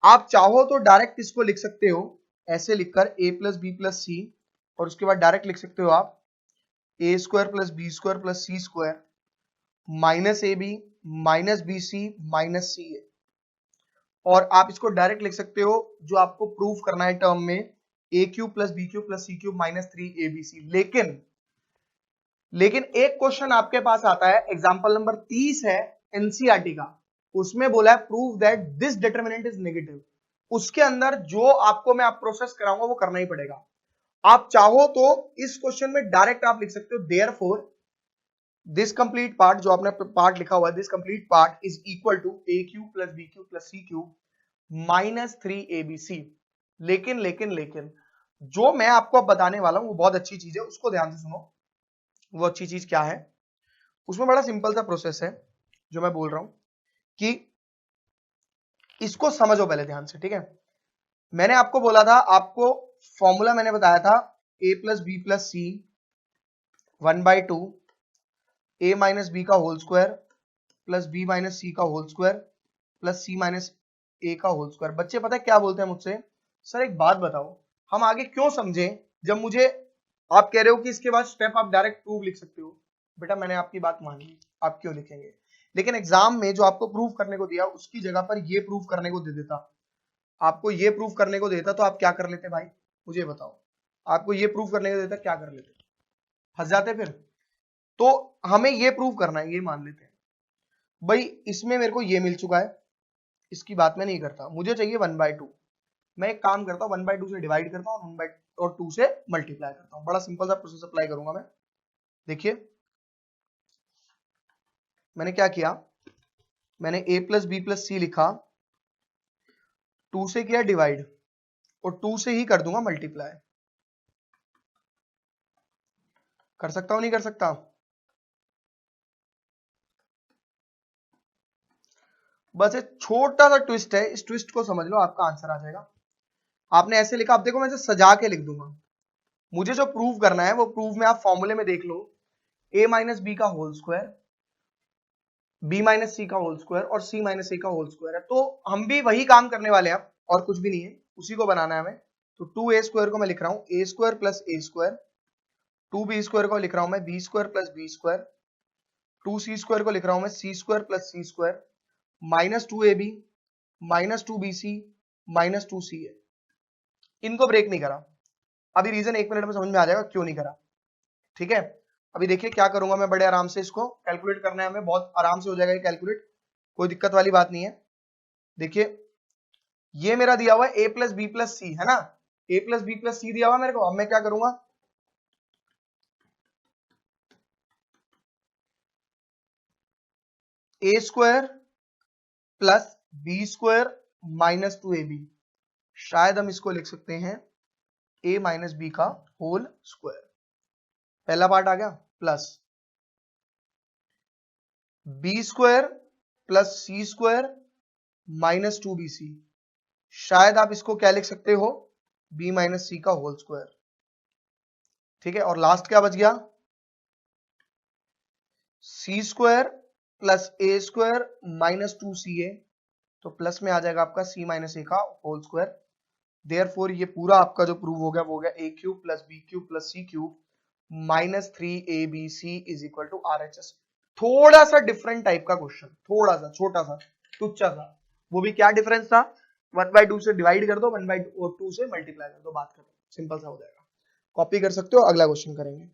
आप चाहो तो डायरेक्ट इसको लिख सकते हो ऐसे लिखकर a plus B plus c, और उसके बाद डायरेक्ट लिख सकते हो आप a² plus b² plus c² -ab -bc -ca। और आप इसको डायरेक्ट लिख सकते हो जो आपको प्रूफ करना है टर्म में a³ plus b³ plus c³ -3abc। लेकिन एक क्वेश्चन आपके पास आता है, एग्जांपल नंबर 30 है एनसीईआरटी का, उसमें बोला है prove that this determinant is negative. उसके अंदर जो आपको मैं आप प्रोसेस कराऊंगा वो करना ही पड़ेगा। आप चाहो तो इस क्वेश्चन में डायरेक्ट आप लिख सकते हो देयरफॉर दिस कंप्लीट पार्ट, जो आपने पार्ट लिखा हुआ है, this complete part is equal to a³ plus b³ plus c³ -3abc। लेकिन जो मैं आपको अब बताने वाला हूं वो बहुत अच्छी चीज है, उसको ध्यान से सुनो। वो अच्छी चीज क्या है, उसमें बड़ा सिंपल सा प्रोसेस है जो मैं बोल रहा हूं कि इसको समझो पहले ध्यान से, ठीक है। मैंने आपको बोला था, आपको फॉर्मूला मैंने बताया था a plus B plus c 1/2 a minus b का whole square plus b minus c का whole square plus c minus a का होल स्क्वायर। बच्चे पता है क्या बोलते हैं मुझसे, सर एक बात बताओ हम आगे क्यों समझें, जब मुझे आप कह रहे हो कि इसके बाद स्टेप आप डायरेक्ट प्रूफ लिख सकते हो। बेटा मैंने आपकी बात मानी, आप क्यों लिखेंगे, लेकिन एग्जाम में जो आपको प्रूफ करने को दिया उसकी जगह पर ये प्रूफ करने को दे देता, आपको ये प्रूफ करने को देता तो आप क्या कर लेते भाई, मुझे बताओ। आपको ये प्रूफ करने को देता क्या कर लेते, फंस जाते फिर। तो हमें ये प्रूफ करना है, ये मान लेते हैं भाई इसमें मेरे को ये मिल चुका है, इसकी बात मैं नहीं करता, मुझे चाहिए 1/2। मैं एक काम करता हूँ 1/2 से डिवाइड करता हूँ और 2 से मल्टीप्लाई करता हूँ। बड़ा सिंपल सा प्रोसेस अप्लाई करूंगा मैं। देखिए मैंने क्या किया, मैंने a प्लस बी प्लस सी लिखा, 2 से किया डिवाइड और 2 से ही कर दूंगा मल्टीप्लाई। कर सकता हूं नहीं कर सकता, बस एक छोटा सा ट्विस्ट है, इस ट्विस्ट को समझ लो आपका आंसर आ जाएगा। आपने ऐसे लिखा, अब देखो मैं इसे सजा के लिख दूंगा। मुझे जो प्रूव करना है वो प्रूव में आप फॉर्मूले में देख लो, a माइनस बी का whole square b minus c का होल स्क्वायर और c माइनस a का होल स्क्वायर है। तो हम भी वही काम करने वाले हैं और कुछ भी नहीं है, उसी को बनाना है हमें। तो 2a² को मैं लिख रहा हूं a² प्लस a², 2b² को लिख रहा हूं मैं b² प्लस b², 2c² को लिख रहा हूं मैं c² plus c², -2ab -2bc -2ca। इनको ब्रेक नहीं करा, अभी रीजन 1 मिनट में समझ में आ जाएगा क्यों नहीं करा, ठीक है। अभी देखिए क्या करूंगा मैं, बड़े आराम से इसको कैलकुलेट करना है हमें, बहुत आराम से हो जाएगा ये कैलकुलेट, कोई दिक्कत वाली बात नहीं है। देखिए ये मेरा दिया हुआ है a प्लस बी प्लस सी, है ना, a प्लस बी प्लस सी दिया हुआ मेरे को। अब मैं क्या करूंगा, a² प्लस b² -2ab, शायद हम इसको लिख सकते हैं a माइनस बी का होल स्क्वायर। पहला पार्ट आ गया, plus b² plus c² -2bc, शायद आप इसको क्या लिख सकते हो, b माइनस सी का होल स्क्वायर। ठीक है, और लास्ट क्या बच गया, सी square plus a square minus 2ca, तो प्लस में आ जाएगा आपका c माइनस ए का होल स्क्वायर। देयरफॉर ये पूरा आपका जो प्रूव हो गया वो हो गया a cube plus b cube plus c cube minus 3abc is equal to RHS। थोड़ा सा डिफरेंट टाइप का क्वेश्चन, थोड़ा सा छोटा सा तुच्चा सा, वो भी क्या डिफरेंस था, 1/2 से डिवाइड कर दो, 1/2 से मल्टीप्लाई कर दो, बात खत्म, सिंपल सा हो जाएगा। कॉपी कर सकते हो, अगला क्वेश्चन करेंगे।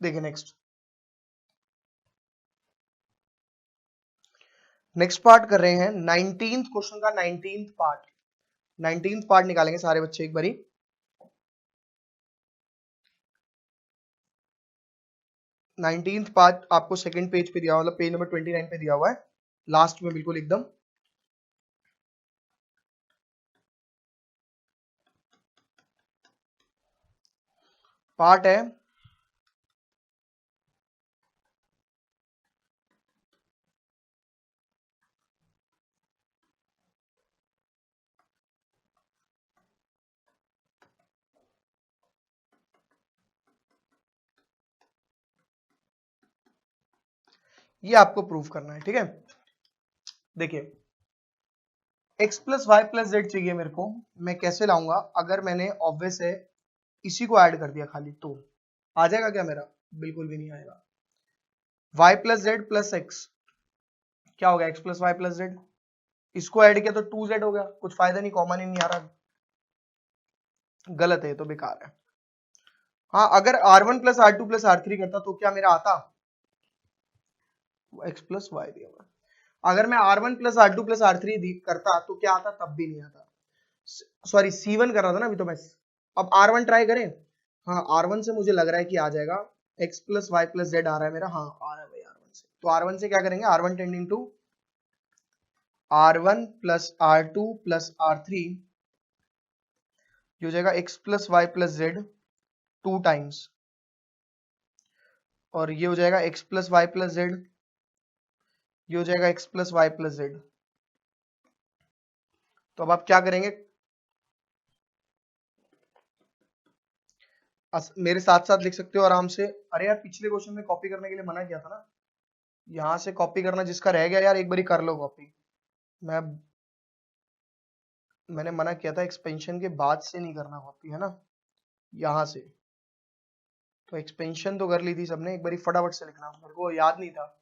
देखिए नेक्स्ट पार्ट कर रहे हैं 19th क्वेश्चन का 19th पार्ट। 19th पार्ट निकालेंगे सारे बच्चे एक बारी। 19th पार्ट आपको सेकंड पेज पे दिया हुआ, मतलब पेज नंबर 29 पे दिया हुआ है, लास्ट में बिल्कुल एकदम। पार्ट है ये आपको प्रूफ करना है, ठीक है। देखिए x plus Y plus Z चाहिए मेरे को, मैं कैसे लाऊंगा, अगर मैंने ऑब्वियस है इसी को ऐड कर दिया खाली, तो आ जाएगा क्या मेरा, बिल्कुल भी नहीं आएगा। y plus Z plus X क्या हो गया, x plus Y plus Z, इसको ऐड किया तो 2z हो गया, कुछ फायदा नहीं, कॉमन ही नहीं आ रहा, गलत है, तो बेकार है। हाँ अगर r1 plus r2 plus r3 करता तो क्या मेरा आता, x प्लस वाई दिया हुआ, अगर मैं r1 plus r2 plus r3 करता तो क्या आता, तब भी नहीं आता। सॉरी c1 कर रहा था ना अभी तो मैं, अब r1 ट्राई करें, हाँ r1 से मुझे लग रहा है कि आ जाएगा, x plus Y plus z आ रहा है मेरा, हाँ आ रहा है भाई r1 से, तो r1 से क्या करेंगे, r1 tending to r1 plus r2 plus r3, ये हो जाएगा x plus Y plus Z 2 times, और ये हो जाएगा x plus Y plus Z, ये हो जाएगा x plus Y plus Z. तो अब आप क्या करेंगे, मेरे साथ साथ लिख सकते हो आराम से। अरे यार पिछले क्वेश्चन में कॉपी करने के लिए मना किया था ना, यहाँ से कॉपी करना, जिसका रह गया यार एक बारी कर लो कॉपी। मैं मैंने मना किया था एक्सपेंशन के बाद से नहीं करना कॉपी, है ना, यहाँ से। तो एक्सपेंशन तो कर ली थी सबने, एक बारी फटाफट से लिखना, मेरे को याद नहीं था।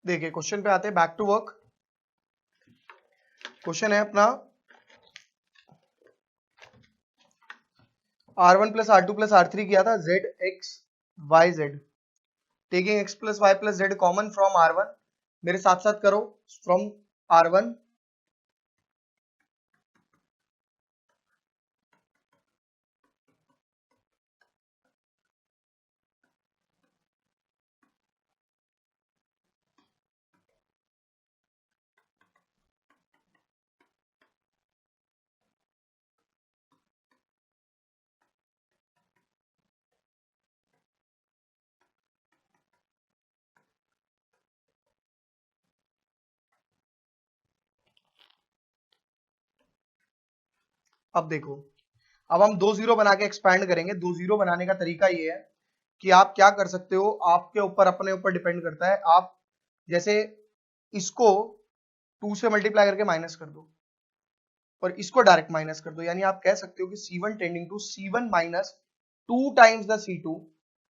देखिए क्वेश्चन पे आते हैं, बैक टू वर्क। क्वेश्चन है अपना R1 plus R2 plus R3 किया था, Z X Y Z, taking X plus Y plus Z common from R1। मेरे साथ साथ करो, फ्रॉम R1 अब देखो, अब हम 2 0 बना के एक्सपैंड करेंगे। 2 0 बनाने का तरीका ये है कि आप क्या कर सकते हो, आपके ऊपर, अपने ऊपर डिपेंड करता है। आप जैसे इसको 2 से मल्टीप्लाई करके माइनस कर दो और इसको डायरेक्ट माइनस कर दो, यानी आप कह सकते हो कि C1 tending to C1 minus 2 times the C2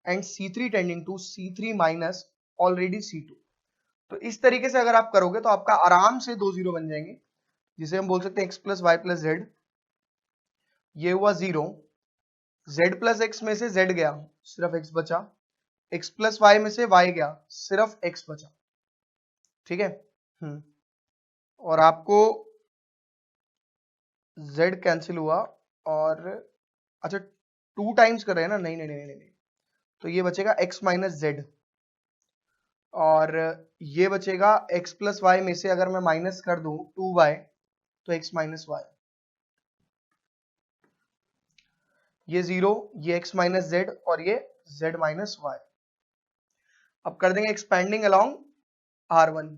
and C3 tending to C3 minus already C2। तो इस तरीके से अगर आप करोगे तो आपका आराम से 2 0 बन जाएंगे, जिसे हम बोल सकते हैं x plus Y plus Z, ये हुआ 0, z प्लस एक्स में से z गया, सिर्फ x बचा, x प्लस वाई में से y गया, सिर्फ x बचा। ठीक है, और आपको z कैंसिल हुआ, और अच्छा 2 टाइम्स कर रहे हैं ना, नहीं नहीं नहीं नहीं, नहीं। तो ये बचेगा x माइनस जेड, और ये बचेगा x प्लस वाई में से अगर मैं माइनस कर दूं 2y, तो x माइनस वाई, ये 0, ये x माइनस जेड, और ये z माइनस वाई। अब कर देंगे expanding along R1,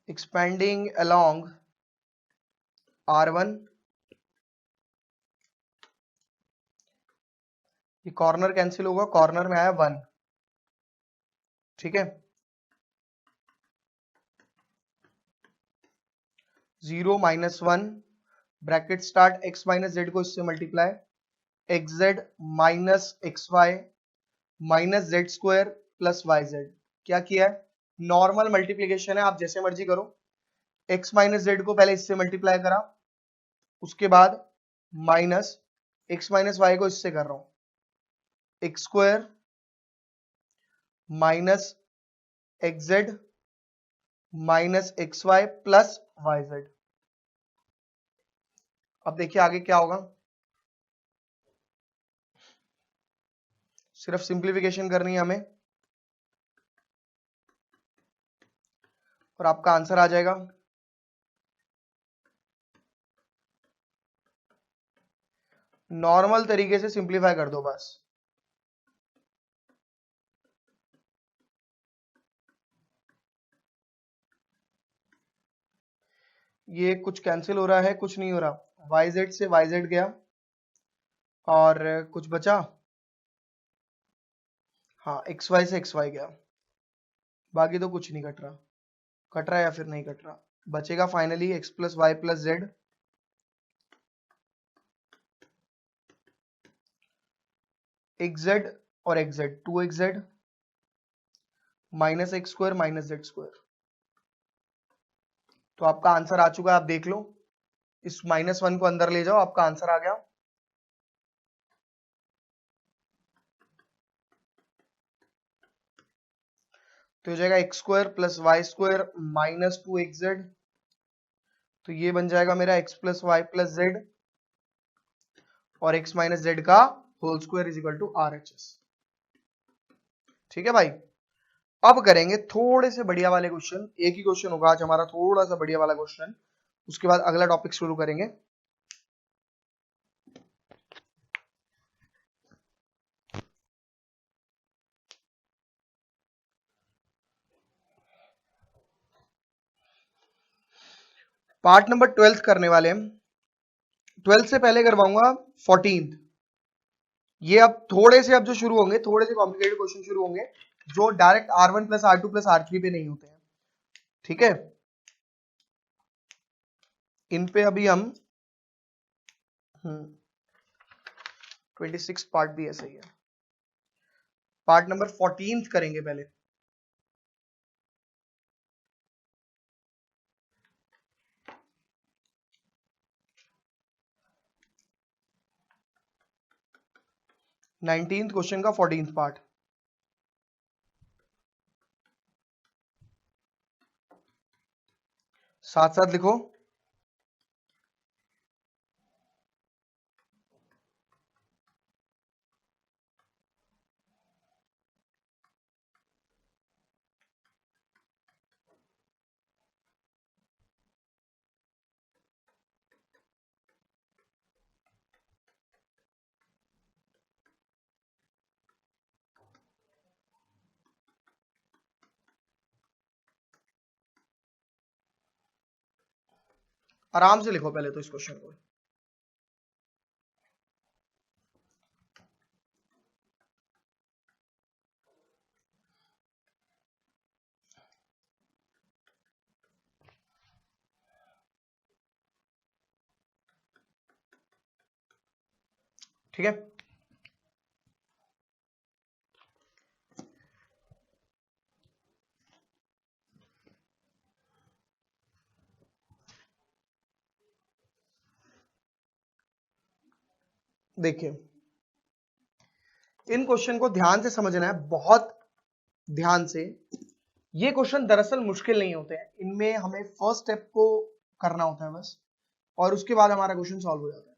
expanding along R1, ये कॉर्नर कैंसिल होगा, कॉर्नर में आया 1। ठीक है, 0 minus 1, bracket start, x minus z को इससे multiply, x z minus x y minus z square plus y z. क्या किया है, नॉर्मल मल्टीप्लीकेशन है, आप जैसे मर्जी करो। x माइनस जेड को पहले इससे मल्टीप्लाई करा, उसके बाद माइनस x माइनस वाई को इससे कर रहा हूं, x square minus x z minus x y plus y z. अब देखिए आगे क्या होगा, सिर्फ सिंप्लीफिकेशन करनी है हमें, और आपका आंसर आ जाएगा। नॉर्मल तरीके से सिंप्लीफाई कर दो बस। ये कुछ कैंसिल हो रहा है, कुछ नहीं हो रहा, yz से yz गया और कुछ बचा, हाँ xy से xy गया, बाकी तो कुछ नहीं कट रहा, कट रहा है या फिर नहीं कट रहा। बचेगा finally x plus Y plus z, xz और xz 2xz minus x square minus z square. तो आपका आंसर आ चुका है, आप देख लो, इस -1 को अंदर ले जाओ, आपका आंसर आ गया। तो हो जाएगा x square plus y square minus 2xz, तो ये बन जाएगा मेरा x plus Y plus z, और x माइनस जेड का whole square is equal to RHS। ठीक है भाई, अब करेंगे थोड़े से बढ़िया वाले क्वेश्चन, एक ही क्वेश्चन होगा आज हमारा, थोड़ा सा बढ़िया वाला क्वेश्चन, उसके बाद अगला टॉपिक शुरू करेंगे। पार्ट नंबर 12 करने वाले हैं। 12 से पहले करवाऊंगा 14th। ये अब थोड़े से, अब जो शुरू होंगे थोड़े से कॉम्प्लिकेटेड क्वेश्चन शुरू होंगे, जो direct R1 plus R2 plus R3 पे नहीं होते हैं। ठीक है, इन पे अभी हम 26 पार्ट भी ऐसा ही है। पार्ट नंबर 14 करेंगे पहले। नाइनटीन्थ क्वेश्चन का 14th पार्ट। साथ साथ लिखो। आराम से लिखो पहले तो इस क्वेश्चन को। ठीक है, देखिए इन क्वेश्चन को ध्यान से समझना है, बहुत ध्यान से। ये क्वेश्चन दरअसल मुश्किल नहीं होते हैं, इनमें हमें फर्स्ट स्टेप को करना होता है बस, और उसके बाद हमारा क्वेश्चन सॉल्व हो जाता है।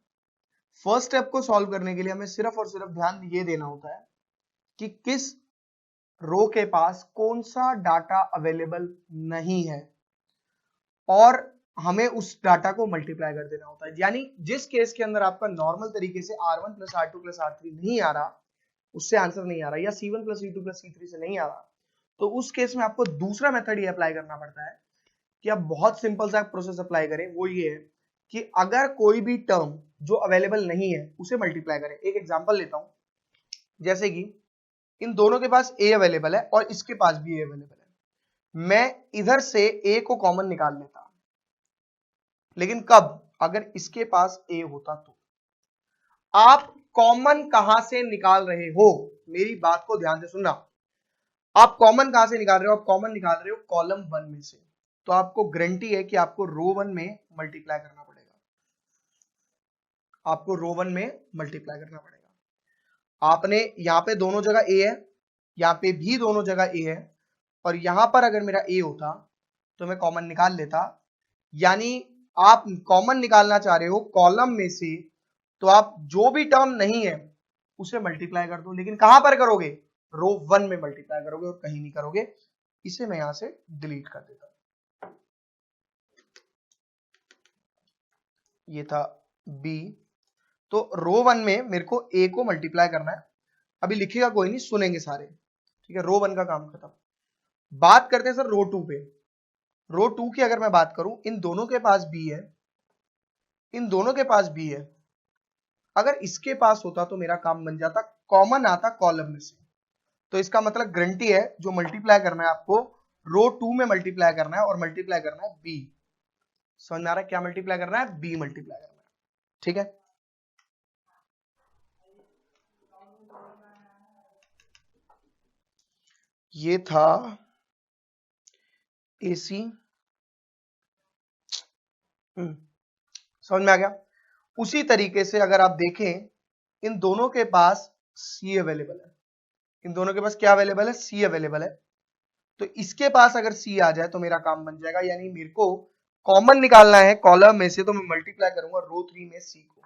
फर्स्ट स्टेप को सॉल्व करने के लिए हमें सिर्फ और सिर्फ ध्यान ये देना होता है कि किस रो के पास कौन सा डाटा अवेलेबल नहीं है, और हमें उस डाटा को मल्टीप्लाई कर देना होता है। यानी जिस केस के अंदर आपका नॉर्मल तरीके से R1 + R2 + R3 नहीं आ रहा, उससे आंसर नहीं आ रहा, या C1 + C2 + C3 से नहीं आ रहा, तो उस केस में आपको दूसरा मेथड ये अप्लाई करना पड़ता है कि आप बहुत सिंपल सा प्रोसेस अप्लाई करें। वो ये है कि अगर कोई भी टर्म जो अवेलेबल नहीं है उसे मल्टीप्लाई करें। एक एग्जांपल लेता हूं, जैसे कि इन दोनों के पास a अवेलेबल है और इसके पास भी a अवेलेबल है। मैं इधर से a को कॉमन निकाल लेता, लेकिन कब? अगर इसके पास a होता तो। आप कॉमन कहां से निकाल रहे हो? मेरी बात को ध्यान से सुनना। आप कॉमन कहां से निकाल रहे हो? आप कॉमन निकाल रहे हो कॉलम 1 में से, तो आपको गारंटी है कि आपको रो 1 में मल्टीप्लाई करना पड़ेगा। आपको रो 1 में मल्टीप्लाई करना पड़ेगा। आपने यहां पे दोनों जगह a है, यहां पे भी दोनों जगह a है, और यहां पर अगर मेरा a होता तो मैं कॉमन निकाल लेता। यानी आप कॉमन निकालना चाह रहे हो कॉलम में से, तो आप जो भी टर्म नहीं है उसे मल्टीप्लाई कर दो, लेकिन कहां पर करोगे? रो 1 में मल्टीप्लाई करोगे और कहीं नहीं करोगे। इसे मैं यहां से डिलीट कर देता हूं। ये था b, तो रो 1 में मेरे को a को मल्टीप्लाई करना है। अभी लिखिएगा कोई नहीं, सुनेंगे सारे, ठीक है। रो 1 का काम खत्म। बात करते हैं सर रो 2 पे। रो 2 की अगर मैं बात करूं, इन दोनों के पास b है, इन दोनों के पास b है। अगर इसके पास होता तो मेरा काम बन जाता, कॉमन आता कॉलम में से। तो इसका मतलब गारंटी है जो मल्टीप्लाई करना है आपको रो 2 में मल्टीप्लाई करना है, और मल्टीप्लाई करना है b। समझ में आ रहा है? क्या मल्टीप्लाई करना है? b मल्टीप्लाई करना है, ठीक है। ये था AC। समझ में आ गया? उसी तरीके से अगर आप देखें, इन दोनों के पास C अवेलेबल है। इन दोनों के पास क्या अवेलेबल है? C अवेलेबल है। तो इसके पास अगर C आ जाए तो मेरा काम बन जाएगा। यानी मेरे को कॉमन निकालना है कॉलम में से, तो मैं मल्टीप्लाई करूंगा रो 3 में C को,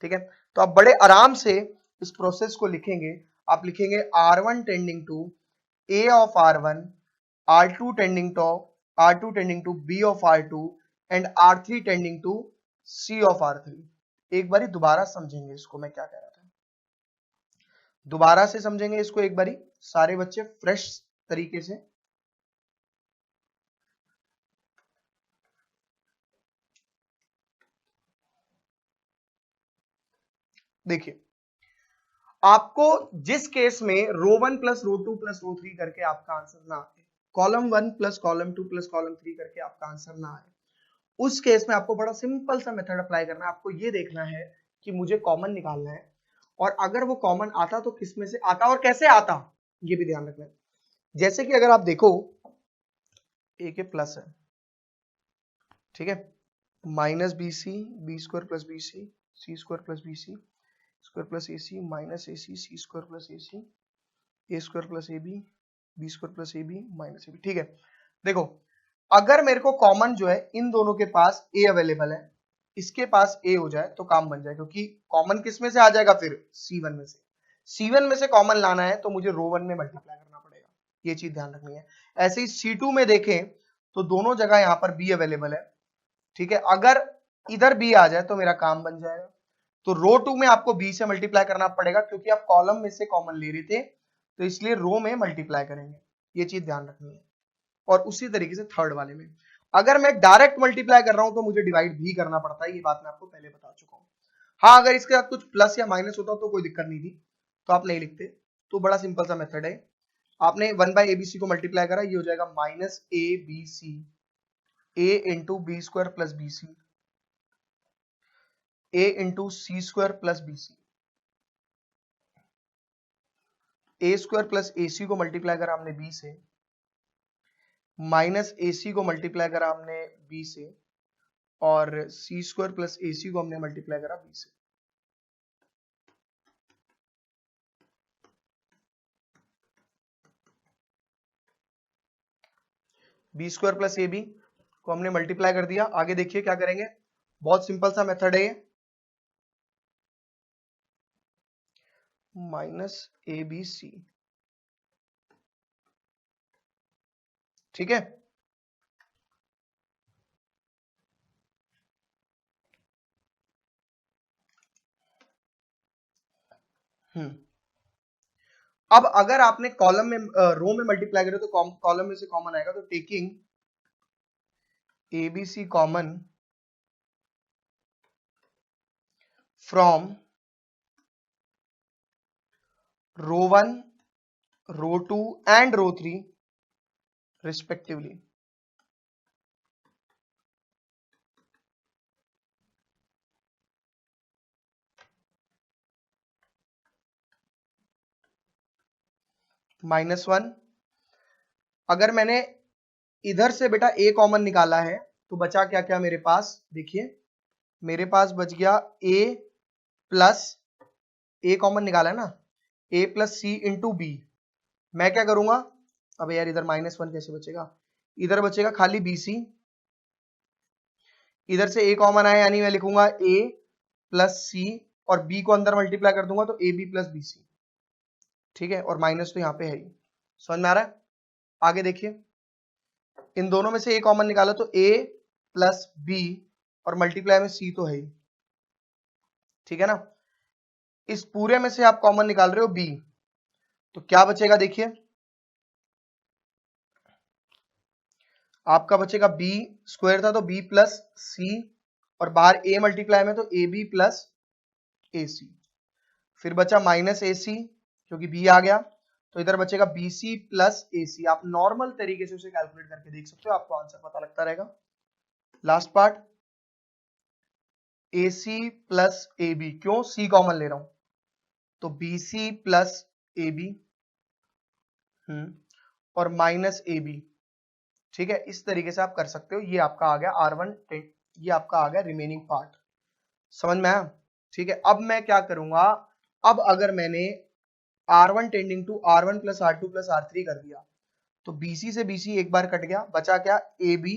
ठीक है। तो आप बड़े आराम से इस प्रोसेस को लिखेंगे। आप लिखेंगे R1 tending to A of R1, R2 tending to B of R2 and R3 tending to C of R3। एक बारी दोबारा समझेंगे इसको, मैं क्या कह रहा था, दोबारा से समझेंगे इसको एक बारी सारे बच्चे फ्रेश तरीके से। देखिए, आपको जिस केस में रो 1 प्लस रो 2 प्लस रो 3 करके आपका आंसर ना आए, column 1 plus column 2 plus column 3 करके आपका आंसर ना आए, उस केस में आपको बड़ा सिंपल सा मेथड अप्लाई करना है। आपको ये देखना है कि मुझे कॉमन निकालना है, और अगर वो कॉमन आता तो किस में से आता और कैसे आता, ये भी ध्यान रखना है। जैसे कि अगर आप देखो ए के प्लस है, ठीक है, minus b c, b square plus b c square plus b c square plus a c minus a c square plus a square plus a b square plus a b minus a b. ठीक है, देखो अगर मेरे को common जो है इन दोनों के पास ए अवेलेबल है, इसके पास ए हो जाए तो काम बन जाए, क्योंकि कॉमन किस में से आ जाएगा, फिर C1 में से। C1 में से कॉमन लाना है तो मुझे रो 1 में मल्टीप्लाई करना पड़ेगा, ये चीज ध्यान रखनी है। ऐसे ही C2 में देखें तो दोनों जगह यहाँ पर बी अवेलेबल है, ठीक है, अगर इधर बी आ जाए तो मेरा काम बन जाएगा। तो रो 2 में आपको बी से मल्टीप्लाई करना पड़ेगा, क्योंकि आप कॉलम में से कॉमन ले रहे थे, तो इसलिए रो में मल्टीप्लाई करेंगे, ये चीज ध्यान रखनी है। और उसी तरीके से थर्ड वाले में अगर मैं डायरेक्ट मल्टीप्लाई कर रहा हूं तो मुझे डिवाइड भी करना पड़ता है, ये बात मैं आपको पहले बता चुका हूं। हाँ, अगर इसके साथ कुछ प्लस या माइनस होता तो कोई दिक्कत नहीं थी, तो आप नहीं लिखते। तो बड़ा सिंपल सा मेथड है, आपने 1/abc को मल्टीप्लाई करा, ये हो जाएगा minus a b c, a into b square plus b c, a into c square plus b c, a square plus a c को मल्टीप्लाई करा हमने बी से, माइनस ए सी को मल्टीप्लाई करा हमने बी से, और सी स्क्वायर प्लस ए सी को हमने मल्टीप्लाई करा बी से। B square plus a b को हमने मल्टीप्लाई कर दिया। आगे देखिए क्या करेंगे, बहुत सिंपल सा मेथड है ये, माइनस ए बी सी, ठीक है। अब अगर आपने कॉलम में रो में मल्टीप्लाई करे तो कॉलम में से कॉमन आएगा, तो taking a b c common from row 1, row 2 and row 3 respectively. -1, अगर मैंने इधर से बेटा ए कॉमन निकाला है तो बचा क्या क्या मेरे पास, देखिए मेरे पास बच गया ए प्लस, ए कॉमन निकाला है ना, ए प्लस सी इंटू बी। मैं क्या करूंगा, अब यार इधर -1 कैसे बचेगा, इधर बचेगा खाली बी सी, इधर से ए कॉमन आया यानी मैं लिखूंगा ए प्लस सी, और बी को अंदर मल्टीप्लाई कर दूंगा तो a B plus b c, ठीक है, और माइनस तो यहाँ पे है ही। समझ में आ रहा है, आगे देखिए इन दोनों में से ए कॉमन निकाला तो ए प्लस बी, और मल्टीप्लाई में सी तो है ही, ठीक है ना। इस पूरे में से आप कॉमन निकाल रहे हो बी, तो क्या बचेगा देखिए, आपका बचेगा बी स्क्वायर था तो बी प्लस सी, और बाहर ए मल्टीप्लाई में तो ए बी प्लस ए सी, फिर बचा माइनस ए सी क्योंकि बी आ गया, तो इधर बचेगा बी सी प्लस ए सी। आप नॉर्मल तरीके से उसे कैलकुलेट करके देख सकते हो, आपको आंसर पता लगता रहेगा। Last part a c plus a b, क्यों सी कॉमन ले रहा हूं, तो b c plus a b और माइनस ए बी, ठीक है, इस तरीके से आप कर सकते हो। ये आपका आ गया R1, ये आपका आ गया रिमेनिंग पार्ट, समझ में आया, ठीक है। अब मैं क्या करूंगा, अब अगर मैंने R1 tending to R1 plus R2 plus R3 कर दिया तो BC से BC एक बार कट गया, बचा क्या AB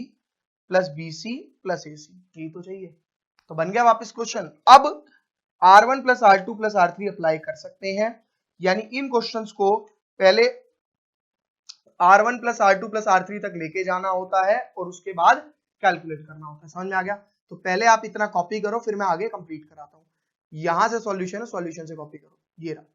plus BC plus AC, यही तो चाहिए, तो बन गया वापस क्वेश्चन। अब R1 plus R2 plus R3 apply कर सकते हैं, यानी इन क्वेश्चंस को पहले R1 plus R2 plus R3 तक लेके जाना होता है और उसके बाद कैलकुलेट करना होता है। समझ में आ गया, तो पहले आप इतना कॉपी करो, फिर मैं आगे कंप्लीट कराता हूं। यहां से सॉल्यूशन है, सॉल्यूशन से कॉपी करो, ये रहा।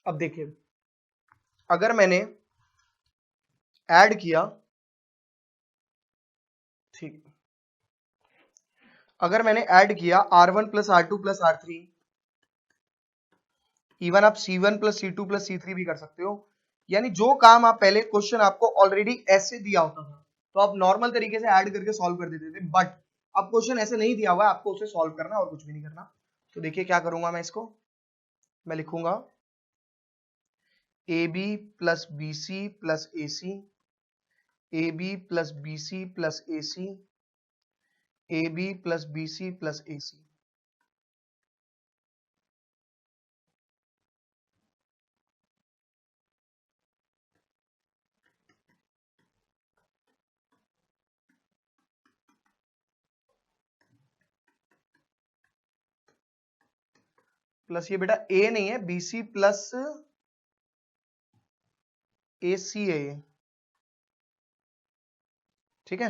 अब देखिए, अगर मैंने ऐड किया, ठीक, अगर मैंने ऐड किया R1 plus R2 plus R3, even आप C1 plus C2 plus C3 भी कर सकते हो, यानी जो काम आप पहले क्वेश्चन आपको ऑलरेडी ऐसे दिया होता था तो आप नॉर्मल तरीके से ऐड करके सॉल्व कर देते थे, बट अब क्वेश्चन ऐसे नहीं दिया हुआ है, आपको उसे सॉल्व करना और कुछ भी नहीं करना। तो देखिए क्या करूंगा मैं, इसको मैं लिखूंगा AB plus BC plus AC, AB plus BC plus AC, AB plus BC plus AC। Plus ये बेटा A नहीं है, BC प्लस AC है ये, ठीक है।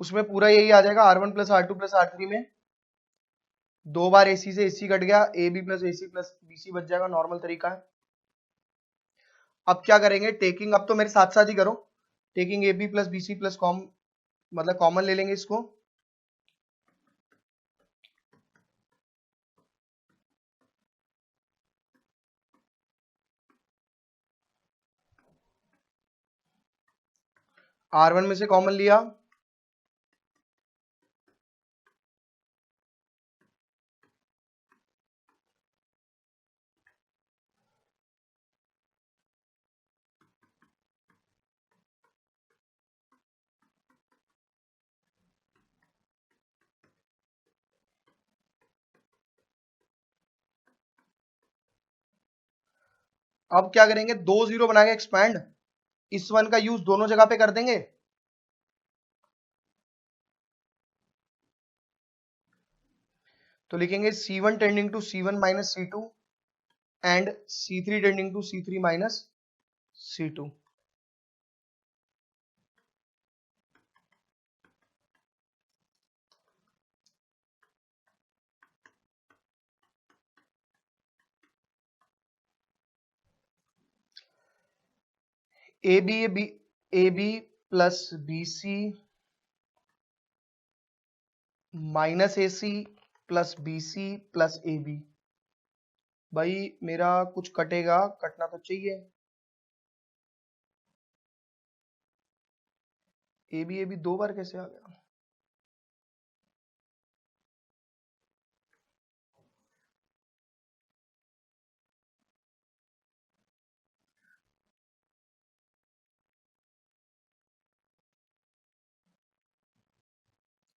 उसमें पूरा यही आ जाएगा, R1 plus R2 plus R3 में 2 बार AC से AC कट गया, AB plus AC plus BC बच जाएगा, नॉर्मल तरीका है। अब क्या करेंगे, टेकिंग, अब तो मेरे साथ साथ ही करो, taking AB plus BC plus मतलब कॉमन ले लेंगे इसको, R1 में से कॉमन लिया, अब क्या करेंगे, 2 0 बना के एक्सपैंड, इस वन का यूज दोनों जगह पे कर देंगे, तो लिखेंगे C1 tending to C1 minus C2 and C3 tending to C3 minus C2। AB plus BC minus AC plus BC plus AB। भाई मेरा कुछ कटेगा, कटना तो चाहिए, AB दो बार कैसे आ गया,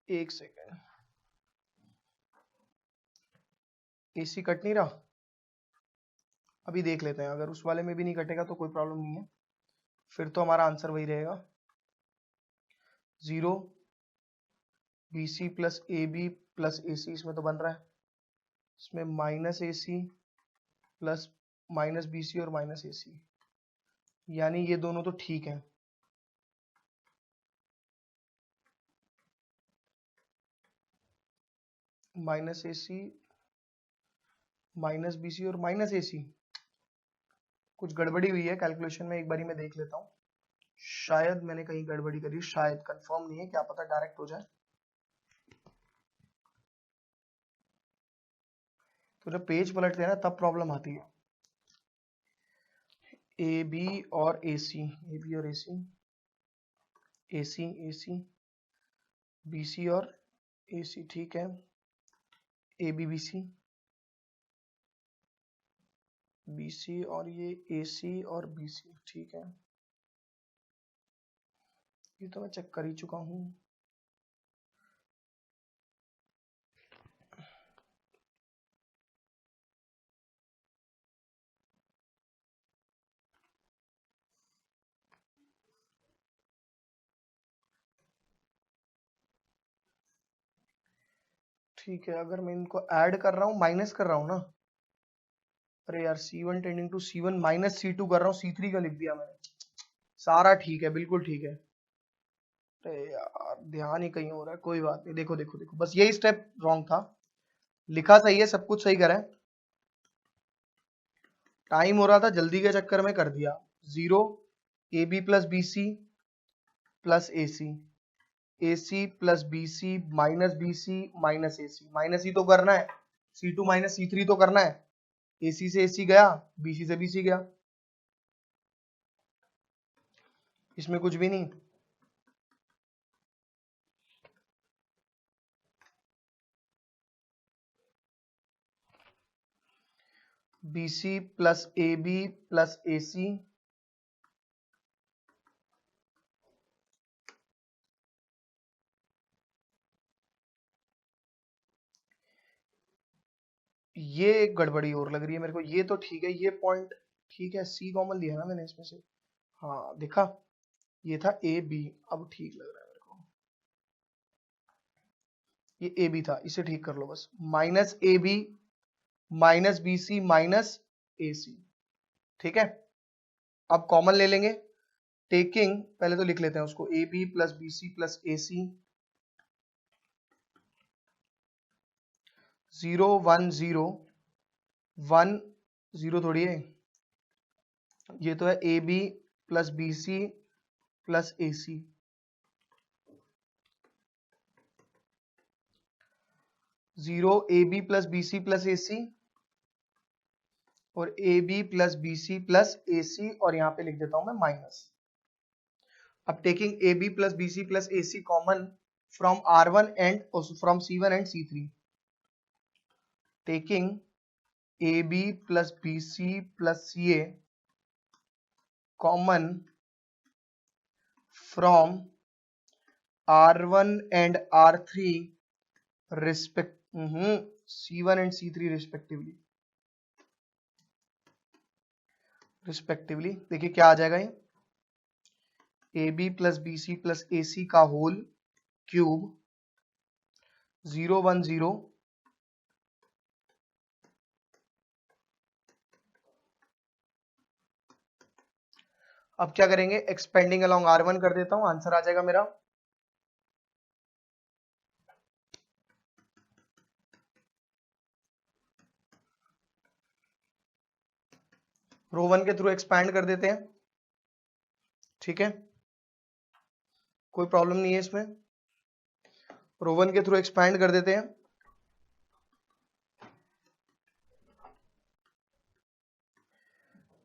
एक सेकेंड, AC कट नहीं रहा, अभी देख लेते हैं, अगर उस वाले में भी नहीं कटेगा तो कोई प्रॉब्लम नहीं है, फिर तो हमारा आंसर वही रहेगा, 0 BC plus AB plus AC, इसमें तो बन रहा है, इसमें minus AC plus minus BC और माइनस AC, यानी ये दोनों तो ठीक है, माइनस AC माइनस BC और माइनस AC, कुछ गड़बड़ी हुई है कैलकुलेशन में, एक बारी मैं देख लेता हूँ, शायद मैंने कहीं गड़बड़ी करी, शायद, कंफर्म नहीं है, क्या पता डायरेक्ट हो जाए। तो जब पेज पलटते हैं ना तब प्रॉब्लम आती है। AB और AC, AB और AC, AC AC, BC और AC, ठीक है, AB BC, BC और ये AC और BC, ठीक है, ये तो मैं चेक कर ही चुका हूँ। ठीक है, अगर मैं इनको ऐड कर रहा हूँ, माइनस कर रहा हूँ ना, अरे यार C1 tending to C1 minus C2 कर रहा हूँ, C3 का लिख दिया मैंने, सारा ठीक है, बिल्कुल ठीक है, अरे यार ध्यान ही कहीं हो रहा है, कोई बात नहीं। देखो देखो देखो, बस यही स्टेप रॉन्ग था, लिखा सही है, सब कुछ सही करा है, टाइम हो रहा था, जल्दी के चक्कर में कर दिया। 0 a B plus b c plus a c plus b c minus a c, minus ही तो करना है, C2 माइनस C3 तो करना है, AC से AC गया, BC से BC गया, इसमें कुछ भी नहीं। BC plus AB plus AC ये एक गड़बड़ी और लग रही है मेरे को। ये तो ठीक है, ये पॉइंट ठीक है, C कॉमन लिया ना मैंने इसमें से, हाँ देखा, ये था AB, अब ठीक लग रहा है मेरे को, ये AB था, इसे ठीक कर लो बस, minus AB minus BC minus AC, ठीक है। अब कॉमन ले लेंगे, टेकिंग, पहले तो लिख लेते हैं उसको, AB plus BC plus AC, 0 1 0 1 0 थोड़ी है, ये तो है AB plus BC plus AC, 0 AB plus BC plus AC और AB plus BC plus AC, और यहां पे लिख देता हूं मैं माइनस। अब taking AB plus BC plus AC common from R1 and from C1 and C3, taking AB plus BC plus CA common from R1 and R3 C1 and C3 respectively. देखिए क्या आ जाएगा, ये AB plus BC plus AC का whole cube, 0 1 0 अब क्या करेंगे, expanding along R1 कर देता हूं, आंसर आ जाएगा मेरा रो 1 के थ्रू एक्सपैंड कर देते हैं, ठीक है, कोई प्रॉब्लम नहीं है इसमें, रो 1 के थ्रू एक्सपैंड कर देते हैं।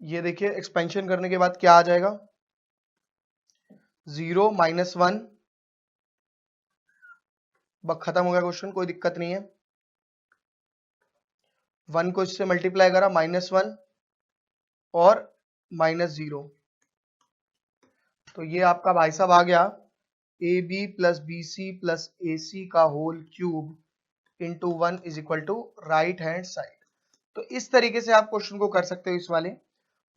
ये देखिए एक्सपेंशन करने के बाद क्या आ जाएगा, 0 माइनस 1, खत्म हो गया क्वेश्चन, कोई दिक्कत नहीं है। 1 को इससे मल्टीप्लाई करा, -1 और -0, तो ये आपका भाई साहब आ गया AB plus BC plus AC का whole cube into 1 is equal to right hand side. तो इस तरीके से आप क्वेश्चन को कर सकते हो इस वाले,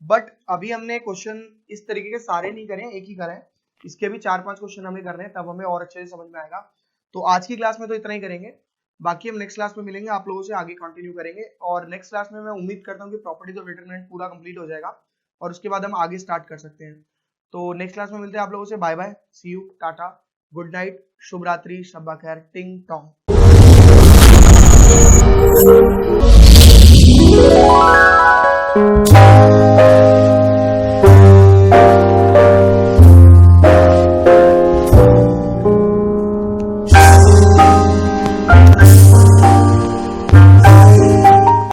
बट अभी हमने क्वेश्चन इस तरीके के सारे नहीं करे, एक ही करा है, इसके भी 4-5 क्वेश्चन हमें करने हैं, तब हमें और अच्छे से समझ में आएगा। तो आज की क्लास में तो इतना ही करेंगे, बाकी हम नेक्स्ट क्लास में मिलेंगे, आप लोगों से आगे कंटिन्यू करेंगे, और नेक्स्ट क्लास में मैं उम्मीद करता हूँ कि प्रॉपर्टीज ऑफ डिटरमिनेंट पूरा कंप्लीट हो जाएगा और उसके बाद हम आगे स्टार्ट कर सकते हैं। तो नेक्स्ट क्लास में मिलते हैं आप लोगों से, बाय बाय, सी यू, टाटा, गुड नाइट, शुभ रात्रि, शब्बा खैर, टिंग टोंग।